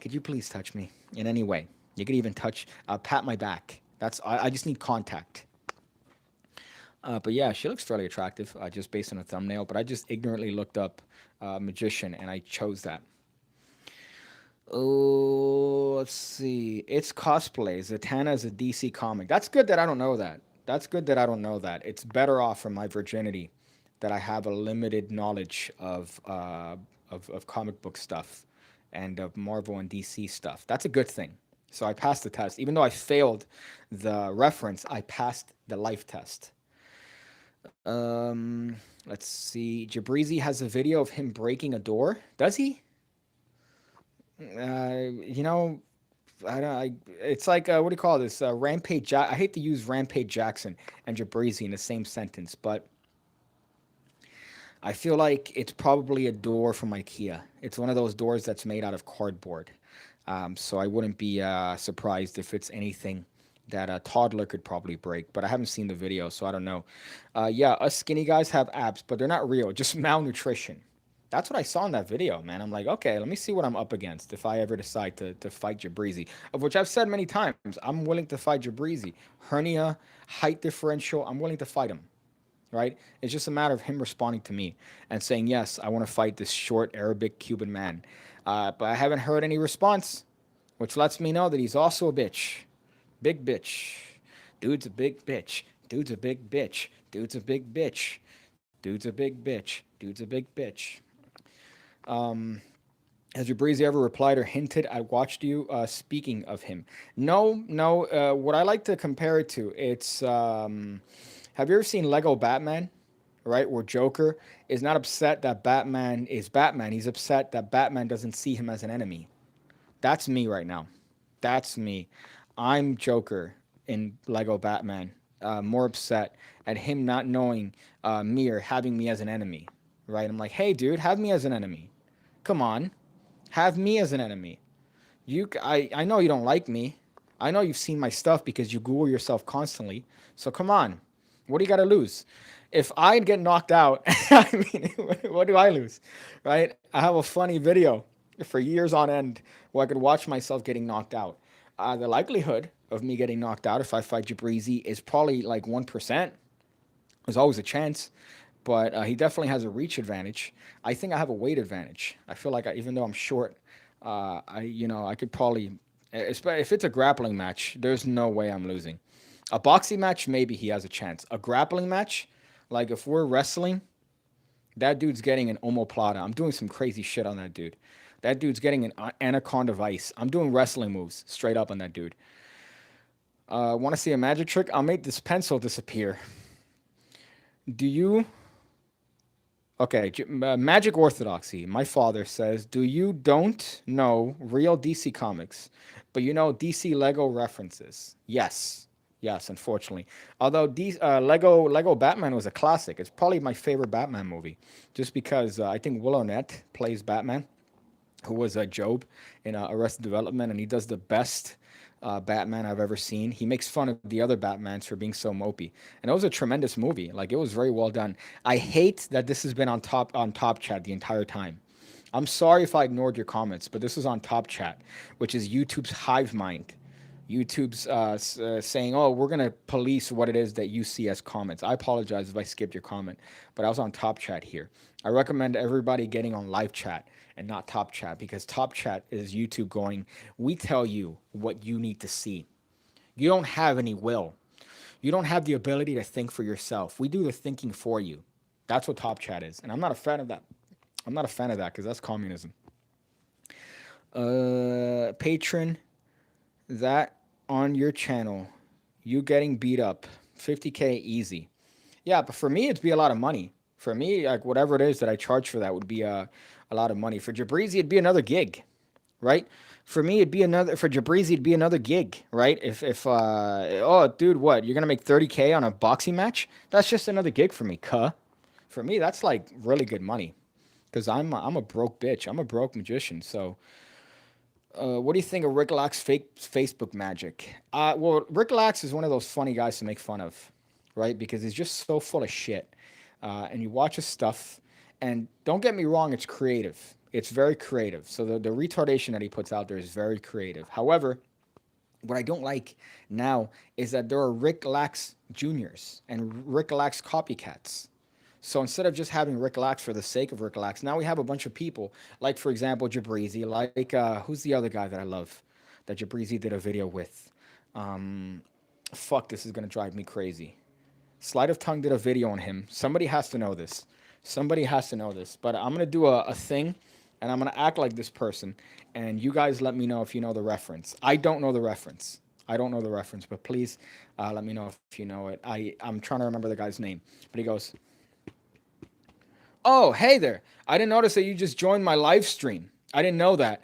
Could you please touch me in any way? You could even pat my back. I just need contact. But yeah, she looks fairly attractive, just based on a thumbnail. But I just ignorantly looked up magician and I chose that. Oh, let's see. It's cosplay. Zatanna is a DC comic. That's good that I don't know that. That's good that I don't know that. It's better off from my virginity that I have a limited knowledge of comic book stuff and of Marvel and DC stuff. That's a good thing. So I passed the test. Even though I failed the reference, I passed the life test. Let's see. Jabrizi has a video of him breaking a door. Does he? You know, I don't. It's like what do you call this? Rampage. I hate to use Rampage Jackson and Jabrizi in the same sentence, but I feel like it's probably a door from IKEA. It's one of those doors that's made out of cardboard. So I wouldn't be surprised if it's anything that a toddler could probably break. But I haven't seen the video, so I don't know. Yeah, us skinny guys have abs, but they're not real. Just malnutrition. That's what I saw in that video, man. I'm like, okay, let me see what I'm up against if I ever decide to fight Jabrizi, of which I've said many times. I'm willing to fight Jabrizi. Hernia, height differential, I'm willing to fight him, right? It's just a matter of him responding to me and saying, yes, I want to fight this short Arabic Cuban man. But I haven't heard any response, which lets me know that he's also a bitch. Big bitch. Dude's a big bitch. Dude's a big bitch. Dude's a big bitch. Dude's a big bitch. Dude's a big bitch. Um, has Jabrizi ever replied or hinted, I watched you speaking of him? No, no. What I like to compare it to, it's have you ever seen Lego Batman? Right, where Joker is not upset that Batman is Batman. He's upset that Batman doesn't see him as an enemy. That's me right now. That's me. I'm Joker in Lego Batman. More upset at him not knowing me or having me as an enemy. Right? I'm like, hey, dude, have me as an enemy. Come on, have me as an enemy. I know you don't like me. I know you've seen my stuff because you Google yourself constantly. So come on, what do you got to lose? If I get knocked out, I mean, what do I lose, right? I have a funny video for years on end where I could watch myself getting knocked out. The likelihood of me getting knocked out if I fight Jabrizi is probably like 1%. There's always a chance, but he definitely has a reach advantage. I think I have a weight advantage. I feel like even though I'm short, I could probably, if it's a grappling match, there's no way I'm losing. A boxing match, maybe he has a chance. A grappling match, like if we're wrestling, that dude's getting an omoplata. I'm doing some crazy shit on that dude. That dude's getting an anaconda vice. I'm doing wrestling moves straight up on that dude. Want to see a magic trick? I'll make this pencil disappear. Do you? Okay, Magic Orthodoxy. My father says, do you don't know real DC comics, but you know DC Lego references? Yes. Yes, unfortunately. Although Lego Batman was a classic. It's probably my favorite Batman movie, just because I think Will Arnett plays Batman, who was Job in Arrested Development, and he does the best Batman I've ever seen. He makes fun of the other Batmans for being so mopey, and it was a tremendous movie. Like it was very well done. I hate that this has been on Top Chat the entire time. I'm sorry if I ignored your comments, but this was on Top Chat, which is YouTube's hive mind. YouTube's saying, "Oh, we're gonna police what it is that you see as comments." I apologize if I skipped your comment, but I was on Top Chat here. I recommend everybody getting on live chat and not Top Chat because Top Chat is YouTube going, "We tell you what you need to see. You don't have any will. You don't have the ability to think for yourself. We do the thinking for you." That's what Top Chat is, and I'm not a fan of that. I'm not a fan of that because that's communism. Patron, that on your channel, you getting beat up, 50K easy. Yeah, but for me, it'd be a lot of money. For me, like whatever it is that I charge for that would be a lot of money. For Jabrizi, it'd be another gig, right? For me, it'd be another. For Jabrizi, it'd be another gig, right? If oh, dude, what? You're gonna make 30K on a boxing match? That's just another gig for me, cuh. For me, that's like really good money, because I'm a broke bitch. I'm a broke magician, so what do you think of Rick Lack's fake Facebook magic? Well, Rick Lax is one of those funny guys to make fun of, right? Because he's just so full of shit. And you watch his stuff, and don't get me wrong, it's creative. It's very creative. So the retardation that he puts out there is very creative. However, What I don't like now is that there are Rick Lax Juniors and Rick Lax copycats. So instead of just having Rick Lax for the sake of Rick Lax, now we have a bunch of people, like for example Jabrizi, like who's the other guy that I love, that Jabrizi did a video with. Um, Fuck, this is gonna drive me crazy. Sleight of Tongue did a video on him. Somebody has to know this. Somebody has to know this. But I'm gonna do a thing, and I'm gonna act like this person, and you guys let me know if you know the reference. I don't know the reference. I don't know the reference, but please let me know if you know it. I'm trying to remember the guy's name, but he goes, "Oh, hey there! I didn't notice that you just joined my live stream. I didn't know that.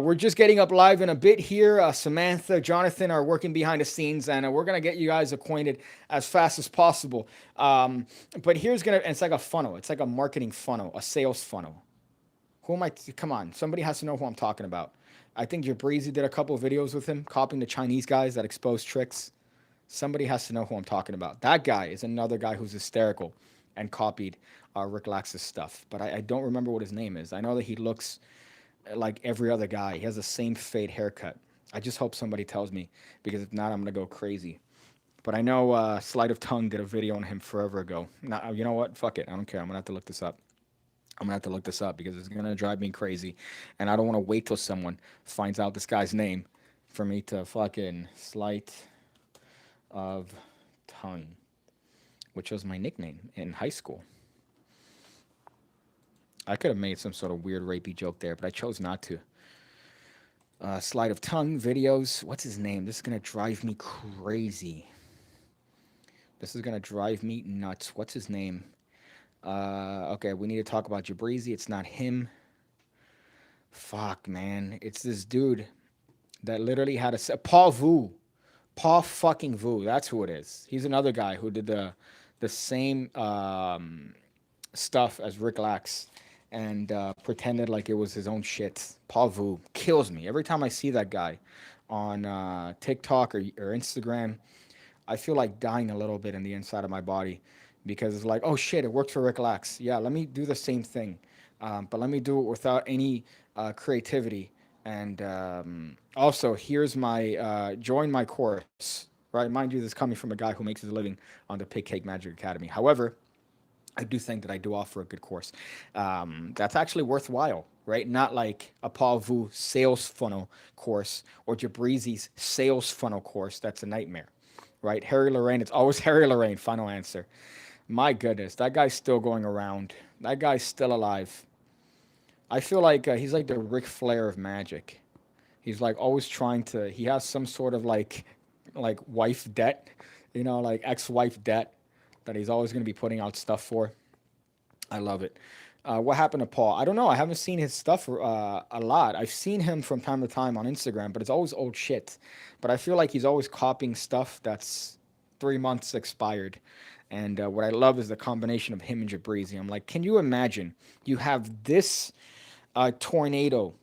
We're just getting up live in a bit here. Samantha, Jonathan are working behind the scenes, and we're gonna get you guys acquainted as fast as possible. But here's gonna. It's like a funnel. It's like a marketing funnel, a sales funnel. Who am I? Come on, somebody has to know who I'm talking about. I think Jabrizi did a couple of videos with him, copying the Chinese guys that expose tricks. Somebody has to know who I'm talking about. That guy is another guy who's hysterical and copied Rick Lax's stuff, but I don't remember what his name is. I know that he looks like every other guy. He has the same fade haircut. I just hope somebody tells me, because if not, I'm gonna go crazy. But I know Sleight of Tongue did a video on him forever ago. Now, you know what? Fuck it. I don't care. I'm gonna have to look this up. I'm gonna have to look this up because it's gonna drive me crazy, and I don't want to wait till someone finds out this guy's name for me to fucking Sleight of Tongue, which was my nickname in high school. I could have made some sort of weird rapey joke there, but I chose not to. Sleight of Tongue videos. What's his name? This is gonna drive me crazy. This is gonna drive me nuts. What's his name? Okay, we need to talk about Jabrizi. It's not him. Fuck, man. It's this dude that literally had a Paul Vu. Paul fucking Vu. That's who it is. He's another guy who did the same stuff as Rick Lax and pretended like it was his own shit. Paul Vu kills me every time I see that guy on TikTok or Instagram. I feel like dying a little bit in the inside of my body because it's like, oh shit, it worked for Rick Lax. Yeah, let me do the same thing, but let me do it without any creativity. And also, here's my join my course. Right, mind you, this is coming from a guy who makes his living on the PigCake Magic Academy. However, I do think that I do offer a good course. That's actually worthwhile, right? Not like a Paul Vu sales funnel course or Jabrizi's sales funnel course. That's a nightmare, right? Harry Lorraine, it's always Harry Lorraine, final answer. My goodness, that guy's still going around. That guy's still alive. I feel like he's like the Ric Flair of magic. He's like always trying to, he has some sort of like wife debt, like ex-wife debt that he's always going to be putting out stuff for. I love it. What happened to Paul? I don't know. I haven't seen his stuff a lot. I've seen him from time to time on Instagram, but it's always old shit. But I feel like he's always copying stuff that's 3 months expired. And what I love is the combination of him and Jabrizi. I'm like, can you imagine? You have this tornado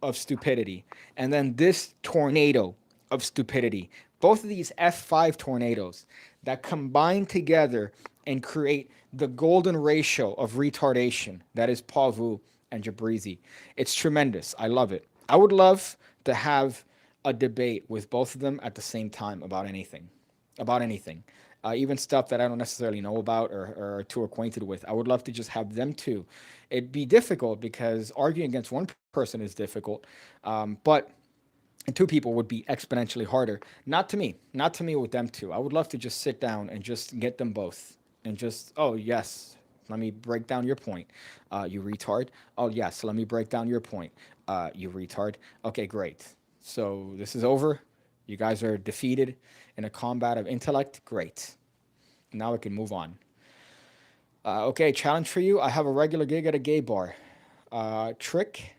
of stupidity, and then this tornado of stupidity. Both of these F5 tornadoes that combine together and create the golden ratio of retardation that is Paul Vu and Jabrizi. It's tremendous. I love it. I would love to have a debate with both of them at the same time about anything. About anything. Even stuff that I don't necessarily know about or are too acquainted with. I would love to just have them two. It'd be difficult because arguing against one person is difficult, but and two people would be exponentially harder. Not to me with them two. I would love to just sit down and just get them both and just, oh, yes, let me break down your point, you retard. Oh, yes, let me break down your point, you retard. Okay, great. So this is over. You guys are defeated in a combat of intellect. Great. Now we can move on. Okay, challenge for you. I have a regular gig at a gay bar. Trick: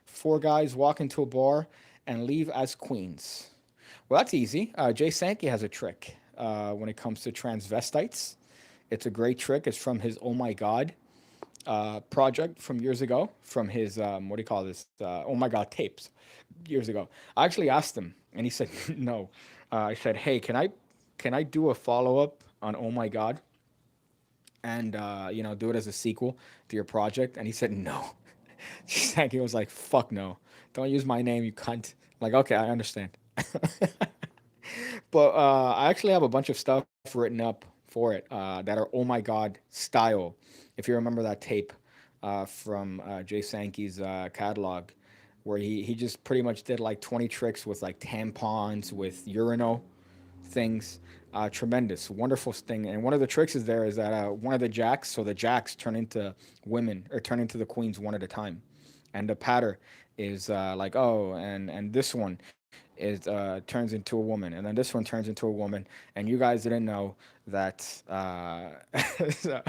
four guys walk into a bar and leave as queens. Well, that's easy. Jay Sankey has a trick when it comes to transvestites. It's a great trick. It's from his Oh My God project from years ago, from his, what do you call this? Oh My God tapes years ago. I actually asked him, and he said no. I said, hey, can I do a follow up on Oh My God? And do it as a sequel to your project. And he said no. He was like, fuck no, don't use my name, you cunt. I'm like, okay, I understand. But I actually have a bunch of stuff written up for it that are oh my god style. If you remember that tape from Jay Sankey's catalog, where he just pretty much did like 20 tricks with like tampons, with urinal things. Tremendous, wonderful thing. And one of the tricks is there is that one of the jacks, so the jacks turn into women or turn into the queens one at a time, and the patter is like oh, and this one is turns into a woman, and then this one turns into a woman, and you guys didn't know that. So,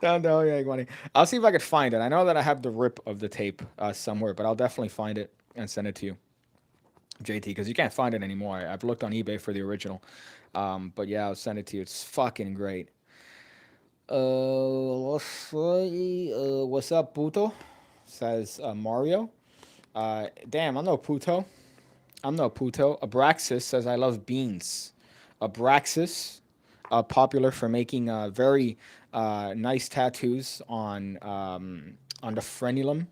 don't know, yeah, funny. I'll see if I could find it. I know that I have the rip of the tape somewhere, but I'll definitely find it and send it to you. JT, because you can't find it anymore. I've looked on eBay for the original. But yeah, I'll send it to you. It's fucking great. What's up, Puto? Says Mario. Damn, I'm no Puto. I'm no Puto. Abraxas says I love beans. Abraxas, popular for making very nice tattoos on the frenulum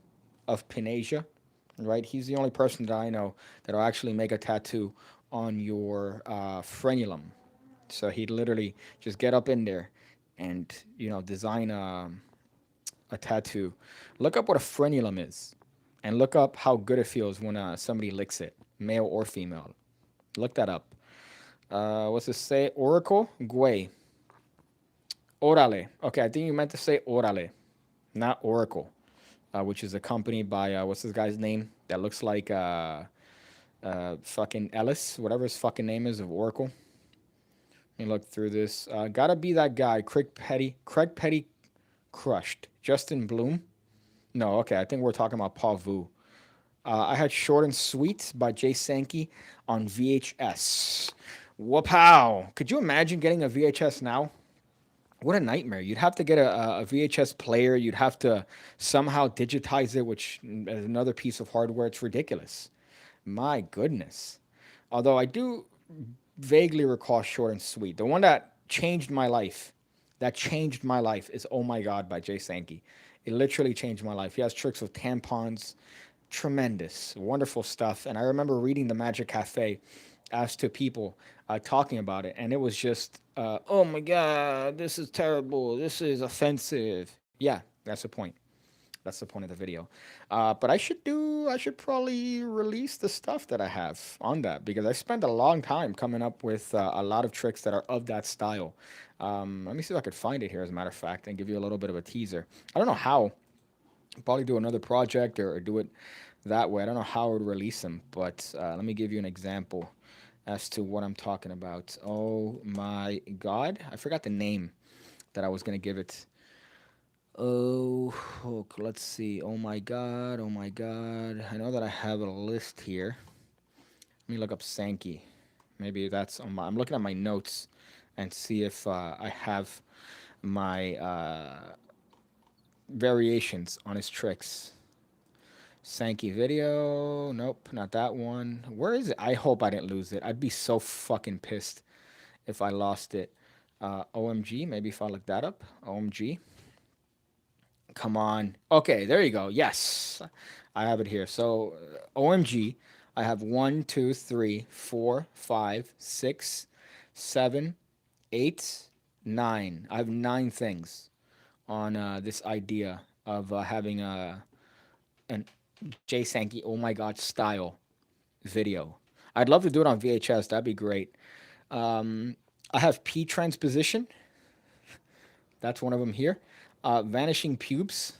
of Pinasia, right? He's the only person that I know that'll actually make a tattoo on your frenulum. So he'd literally just get up in there and design a tattoo. Look up what a frenulum is, and look up how good it feels when somebody licks it, male or female. Look that up. What's it say? Oracle Gui. Orale. Okay, I think you meant to say Orale, not Oracle, which is accompanied by what's this guy's name that looks like fucking Ellis, whatever his fucking name is of Oracle. Let me look through this. Gotta be that guy, Craig Petty crushed. Justin Bloom. No, okay, I think we're talking about Paul Vu. I had Short and Sweet by Jay Sankey on VHS. Whoop-pow. Could you imagine getting a VHS now? What a nightmare. You'd have to get a VHS player. You'd have to somehow digitize it, which is another piece of hardware. It's ridiculous. My goodness. Although I do vaguely recall Short and Sweet. The one that changed my life is Oh My God by Jay Sankey. It literally changed my life. He has tricks with tampons, tremendous, wonderful stuff. And I remember reading the Magic Cafe as to people talking about it, and it was just, oh my God, this is terrible. This is offensive. Yeah, that's the point. That's the point of the video. But I should probably release the stuff that I have on that because I spent a long time coming up with a lot of tricks that are of that style. Let me see if I could find it here, as a matter of fact, and give you a little bit of a teaser. I don't know how. Probably do another project or do it that way. I don't know how I would release them, but let me give you an example as to what I'm talking about. Oh my God. I forgot the name that I was going to give it. Oh, let's see. Oh my God. Oh my God. I know that I have a list here. Let me look up Sankey. Maybe that's on my. I'm looking at my notes and see if I have my variations on his tricks. Sankey video. Nope, not that one. Where is it? I hope I didn't lose it. I'd be so fucking pissed if I lost it. OMG, maybe if I look that up. OMG. Come on. Okay, there you go. Yes, I have it here. So, OMG, I have 1, 2, 3, 4, 5, 6, 7, 8, 9. I have 9 things on this idea of having an Jay Sankey, oh my God, style video. I'd love to do it on VHS. That'd be great. Um, I have P transposition. That's one of them here. Vanishing pubes.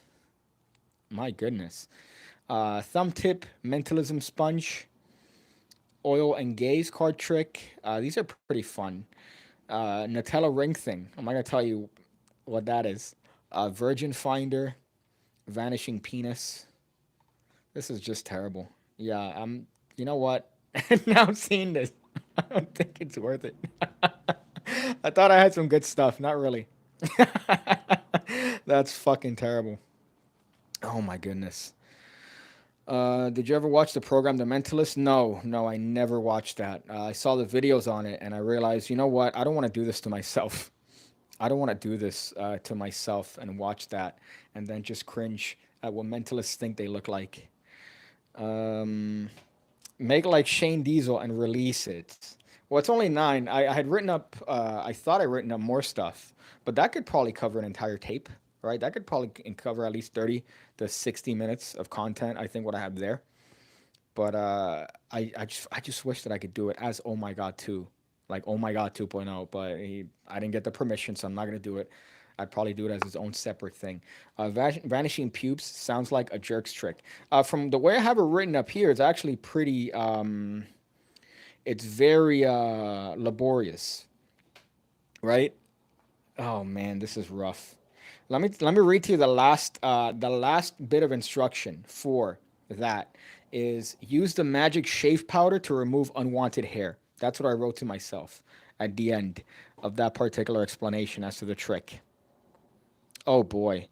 My goodness. Thumb tip, mentalism sponge, oil and gaze card trick. These are pretty fun. Nutella ring thing. I'm not gonna tell you what that is. Virgin finder, vanishing penis. This is just terrible. Yeah, I'm. You know what? Now I'm seeing this. I don't think it's worth it. I thought I had some good stuff. Not really. That's fucking terrible. Oh my goodness. Did you ever watch the program The Mentalist? No, no, I never watched that. I saw the videos on it and I realized, you know what? I don't want to do this to myself. I don't want to do this to myself and watch that and then just cringe at what mentalists think they look like. Um, Make like Shane Diesel and release it. Well, it's only 9. I had written up. I thought I written up more stuff, but that could probably cover an entire tape, right? That could probably cover at least 30 to 60 minutes of content. I think what I have there. But I just wish that I could do it as Oh My God 2, like Oh My God 2.0. But I didn't get the permission, so I'm not gonna do it. I'd probably do it as its own separate thing. Vanishing pubes sounds like a jerk's trick. From the way I have it written up here, it's actually pretty. It's very laborious, right? Oh man, this is rough. Let me read to you the last bit of instruction for that is use the magic shave powder to remove unwanted hair. That's what I wrote to myself at the end of that particular explanation as to the trick. Oh boy,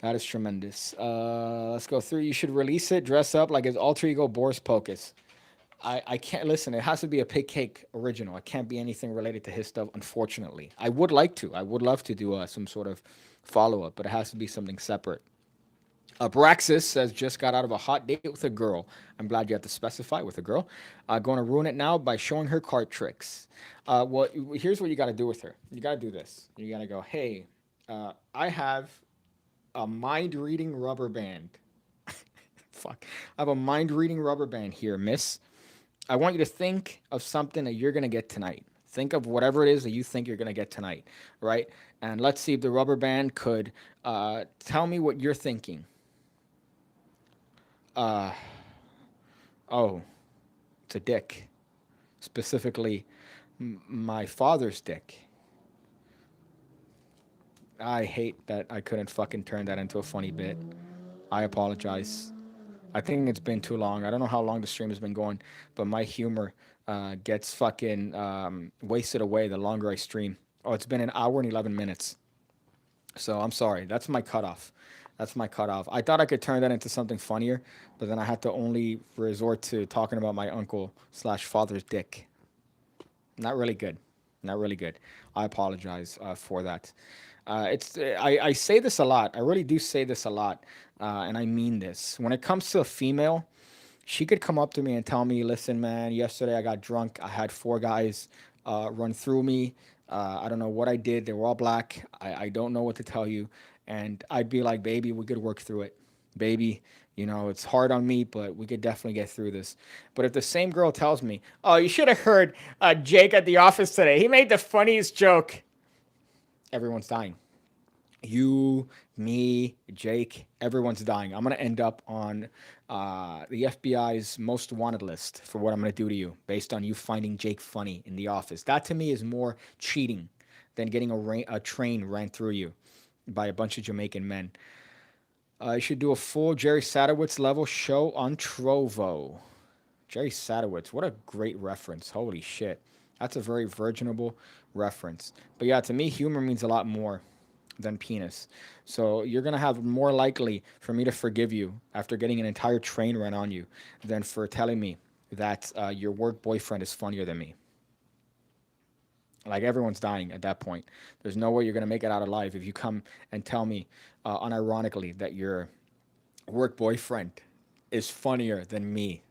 that is tremendous. Let's go through. You should release it, dress up like his alter ego Boris Pocus. I can't listen. It has to be a Pig Cake original. It can't be anything related to his stuff. Unfortunately, I would like to. I would love to do some sort of follow up, but it has to be something separate. Braxis says just got out of a hot date with a girl. I'm glad you have to specify with a girl. Going to ruin it now by showing her card tricks. Well, here's what you got to do with her. You got to do this. You got to go, hey, I have a mind reading rubber band. Fuck. I have a mind reading rubber band here, miss. I want you to think of something that you're going to get tonight. Think of whatever it is that you think you're going to get tonight, right? And let's see if the rubber band could tell me what you're thinking. Uh, oh, it's a dick. Specifically, my father's dick. I hate that I couldn't fucking turn that into a funny bit. I apologize. I think it's been too long. I don't know how long the stream has been going, but my humor gets fucking wasted away the longer I stream. Oh, it's been an hour and 11 minutes. So I'm sorry. That's my cutoff. That's my cutoff. I thought I could turn that into something funnier, but then I had to only resort to talking about my uncle slash father's dick. Not really good. Not really good. I apologize for that. I say this a lot. I really do say this a lot, and I mean this. When it comes to a female, she could come up to me and tell me, "Listen, man, yesterday I got drunk. I had 4 guys run through me. I don't know what I did. They were all black. I don't know what to tell you." And I'd be like, "Baby, we could work through it. Baby, it's hard on me, but we could definitely get through this." But if the same girl tells me, "Oh, you should have heard Jake at the office today. He made the funniest joke," everyone's dying. You, me, Jake, everyone's dying. I'm gonna end up on the FBI's most wanted list for what I'm gonna do to you, based on you finding Jake funny in the office. That to me is more cheating than getting a train ran through you by a bunch of Jamaican men. You should do a full Jerry Sadowitz level show on Trovo. Jerry Sadowitz, what a great reference. Holy shit. That's a very virginable reference. But yeah, to me, humor means a lot more than penis. So you're going to have more likely for me to forgive you after getting an entire train run on you than for telling me that your work boyfriend is funnier than me. Like everyone's dying at that point. There's no way you're going to make it out alive if you come and tell me unironically that your work boyfriend is funnier than me.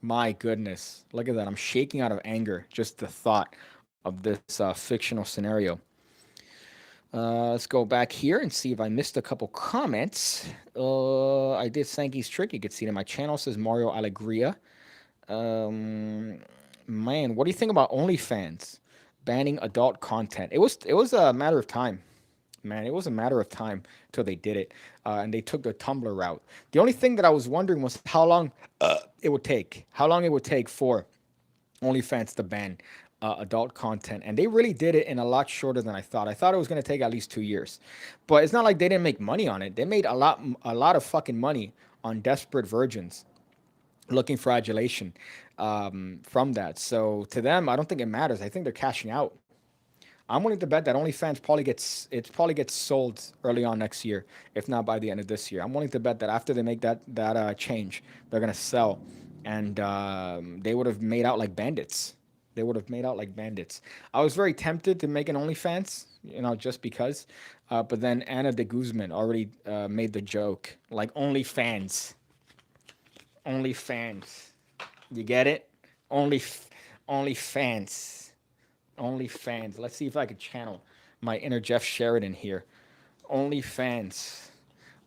My goodness. Look at that. I'm shaking out of anger just the thought of this fictional scenario. Let's go back here and see if I missed a couple comments. I did Sankey's trick. You can see it in my channel. It says Mario Alegria. Man, what do you think about OnlyFans banning adult content? It was a matter of time, man. It was a matter of time till they did it, and they took the Tumblr route. The only thing that I was wondering was how long it would take. How long it would take for OnlyFans to ban adult content, and they really did it in a lot shorter than I thought. I thought it was going to take at least 2 years, but it's not like they didn't make money on it. They made a lot of fucking money on desperate virgins looking for adulation from that. So to them, I don't think it matters. I think they're cashing out. I'm willing to bet that OnlyFans probably gets sold early on next year, if not by the end of this year. I'm willing to bet that after they make that change, they're gonna sell, and they would have made out like bandits. They would have made out like bandits. I was very tempted to make an OnlyFans, just because, but then Anna de Guzman already made the joke like OnlyFans, OnlyFans. You get it? Only, only fans, only fans. Let's see if I could channel my inner Jeff Sheridan here. Only fans,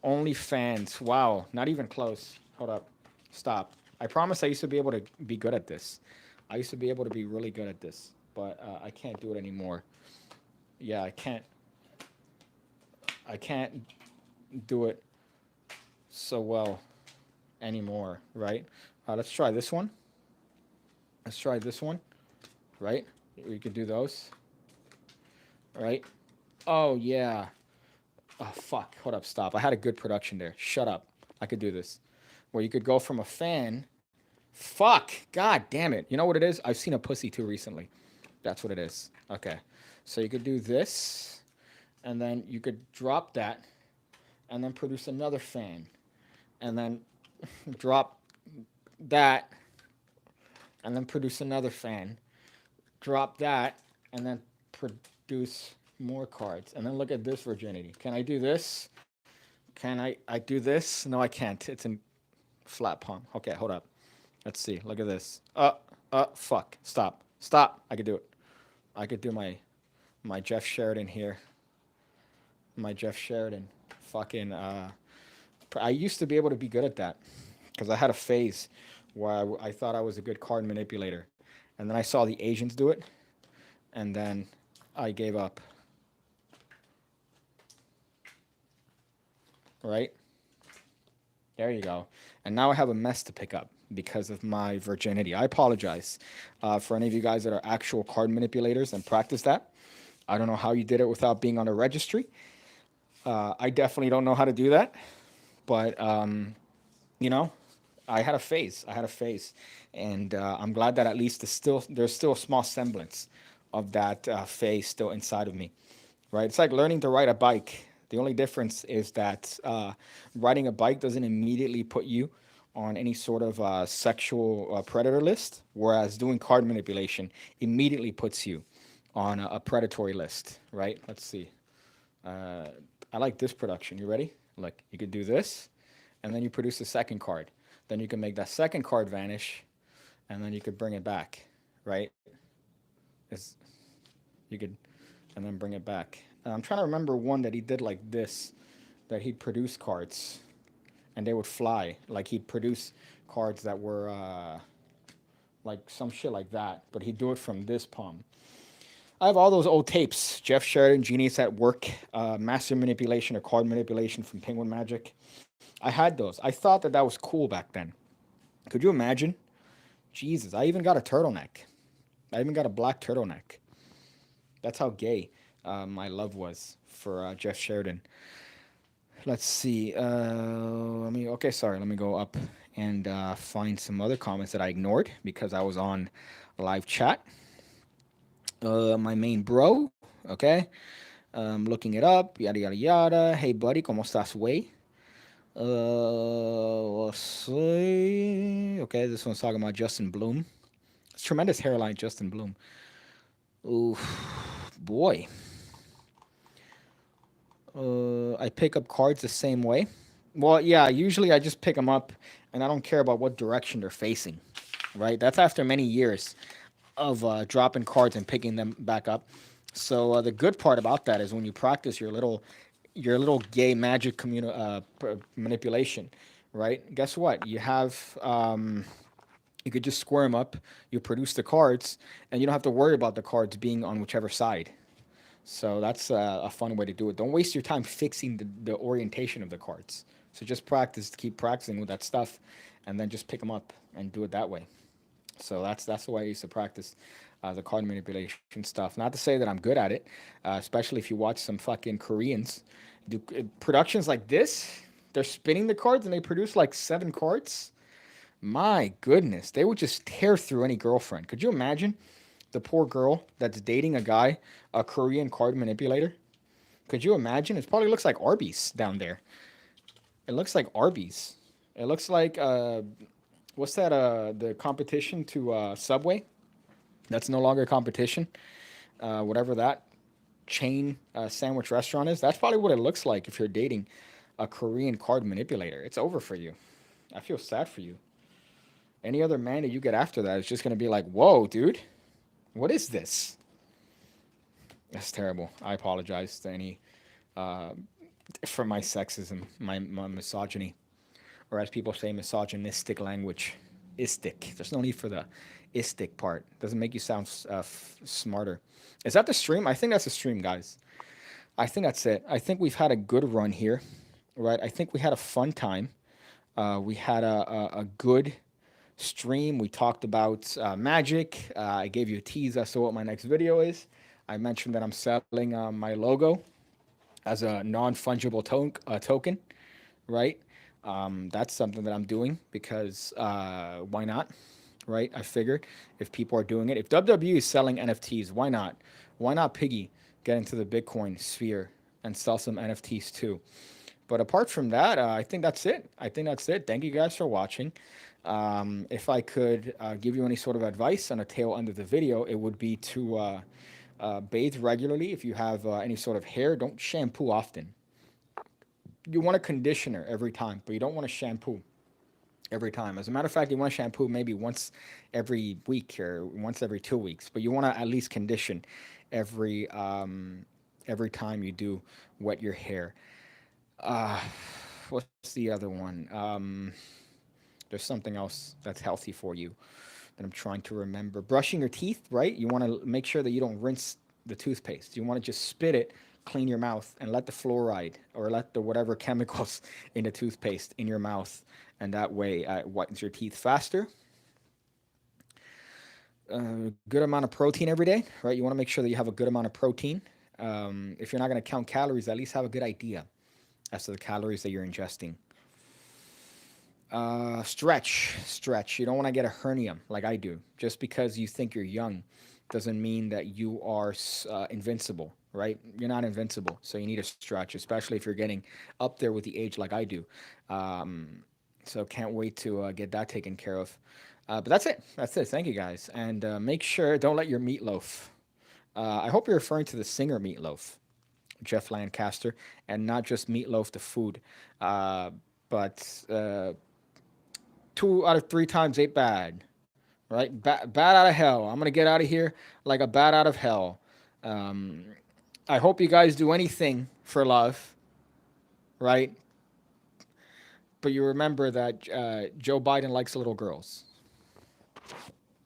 only fans. Wow, not even close. Hold up, stop. I promise I used to be able to be good at this. I used to be able to be really good at this, but I can't do it anymore. Yeah, I can't. I can't do it so well anymore, right? Let's try this one. Let's try this one, right? We could do those, right? Oh, yeah. Oh, fuck. Hold up, stop. I had a good production there. Shut up. I could do this. Where you could go from a fan. Fuck. God damn it. You know what it is? I've seen a pussy too recently. That's what it is. Okay. So you could do this, and then you could drop that, and then produce another fan, and then drop that, and then produce another fan, drop that, and then produce more cards. And then look at this virginity. Can I do this? Can I do this? No, I can't. It's in flat palm. Okay, hold up. Let's see. Look at this. Fuck. Stop. Stop. I could do it. I could do my Jeff Sheridan here. My Jeff Sheridan. Fucking I used to be able to be good at that because I had a phase where I thought I was a good card manipulator. And then I saw the Asians do it, and then I gave up. Right? There you go. And now I have a mess to pick up because of my virginity. I apologize for any of you guys that are actual card manipulators and practice that. I don't know how you did it without being on a registry. I definitely don't know how to do that. But, you know, I had a phase. I had a phase. And I'm glad that at least there's still a small semblance of that phase still inside of me. Right? It's like learning to ride a bike. The only difference is that riding a bike doesn't immediately put you on any sort of sexual predator list, whereas doing card manipulation immediately puts you on a predatory list, right? Let's see. Uh, I like this production. You ready? Look, you could do this, and then you produce a second card. Then you can make that second card vanish, and then you could bring it back, right? It's, you could, and then bring it back. I'm trying to remember one that he did like this, that he'd produce cards, and they would fly. Like he'd produce cards that were like some shit like that, but he'd do it from this palm. I have all those old tapes. Jeff Sheridan, Genius at Work, Master Manipulation or Card Manipulation from Penguin Magic. I had those. I thought that that was cool back then. Could you imagine? Jesus, I even got a turtleneck. I even got a black turtleneck. That's how gay my love was for Jeff Sheridan. Let's see. Okay, sorry. Let me go up and find some other comments that I ignored because I was on live chat. My main bro. Okay. Looking it up. Yada, yada, yada. Hey, buddy. ¿Cómo estás, güey? Let's see. Okay, this one's talking about Justin Bloom. It's tremendous hairline, Justin Bloom. Ooh, boy. I pick up cards the same way. Well, yeah, usually I just pick them up and I don't care about what direction they're facing, right? That's after many years of dropping cards and picking them back up. So the good part about that is when you practice your little gay magic manipulation, right? Guess what? You could just square them up. You produce the cards, and you don't have to worry about the cards being on whichever side. So that's a fun way to do it. Don't waste your time fixing the orientation of the cards. So just practice, keep practicing with that stuff, and then just pick them up and do it that way. So that's the way I used to practice the card manipulation stuff. Not to say that I'm good at it, especially if you watch some fucking Koreans do productions like this. They're spinning the cards and they produce like 7 cards. My goodness, they would just tear through any girlfriend. Could you imagine the poor girl that's dating a guy, a Korean card manipulator? Could you imagine? It probably looks like Arby's down there. It looks like Arby's. It looks like what's that? The competition to Subway. That's no longer a competition. Whatever that chain sandwich restaurant is. That's probably what it looks like if you're dating a Korean card manipulator. It's over for you. I feel sad for you. Any other man that you get after that is just gonna be like, whoa, dude, what is this? That's terrible. I apologize to any uh, for my sexism, my misogyny, or as people say, misogynistic language. Istic. There's no need for the istic part. Doesn't make you sound smarter. Is that the stream? I think that's the stream, guys. I think that's it. I think we've had a good run here, right? I think we had a fun time. We had a good stream. We talked about magic. I gave you a tease as to what my next video is. I mentioned that I'm selling my logo as a non-fungible token, right? That's something that I'm doing because why not, right? I figured if people are doing it, if WWE is selling NFTs, why not? Why not Piggy get into the Bitcoin sphere and sell some NFTs too? But apart from that, I think that's it. I think that's it. Thank you guys for watching. If I could give you any sort of advice on a tail end of the video, it would be to bathe regularly. If you have any sort of hair, don't shampoo often. You want a conditioner every time, but you don't want to shampoo every time. As a matter of fact, you want to shampoo maybe once every week or once every 2 weeks, but you want to at least condition every every time you do wet your hair. Uh, what's the other one? There's something else that's healthy for you that I'm trying to remember. Brushing your teeth, right? You want to make sure that you don't rinse the toothpaste. You want to just spit it, clean your mouth, and let the fluoride or let the whatever chemicals in the toothpaste in your mouth, and that way it whitens your teeth faster. Good amount of protein every day, right? You want to make sure that you have a good amount of protein. If you're not going to count calories, at least have a good idea as to the calories that you're ingesting. Stretch. You don't want to get a hernia like I do. Just because you think you're young doesn't mean that you are invincible, right? You're not invincible. So you need to stretch, especially if you're getting up there with the age like I do. So can't wait to get that taken care of. But that's it. That's it. Thank you guys. And make sure, don't let your meatloaf. I hope you're referring to the singer Meatloaf, Jeff Lancaster, and not just Meatloaf the food. But 2 out of 3 times ain't bad, right? Bad out of hell. I'm gonna get out of here like a bat out of hell. Um, I hope you guys do anything for love, right? But you remember that Joe Biden likes little girls.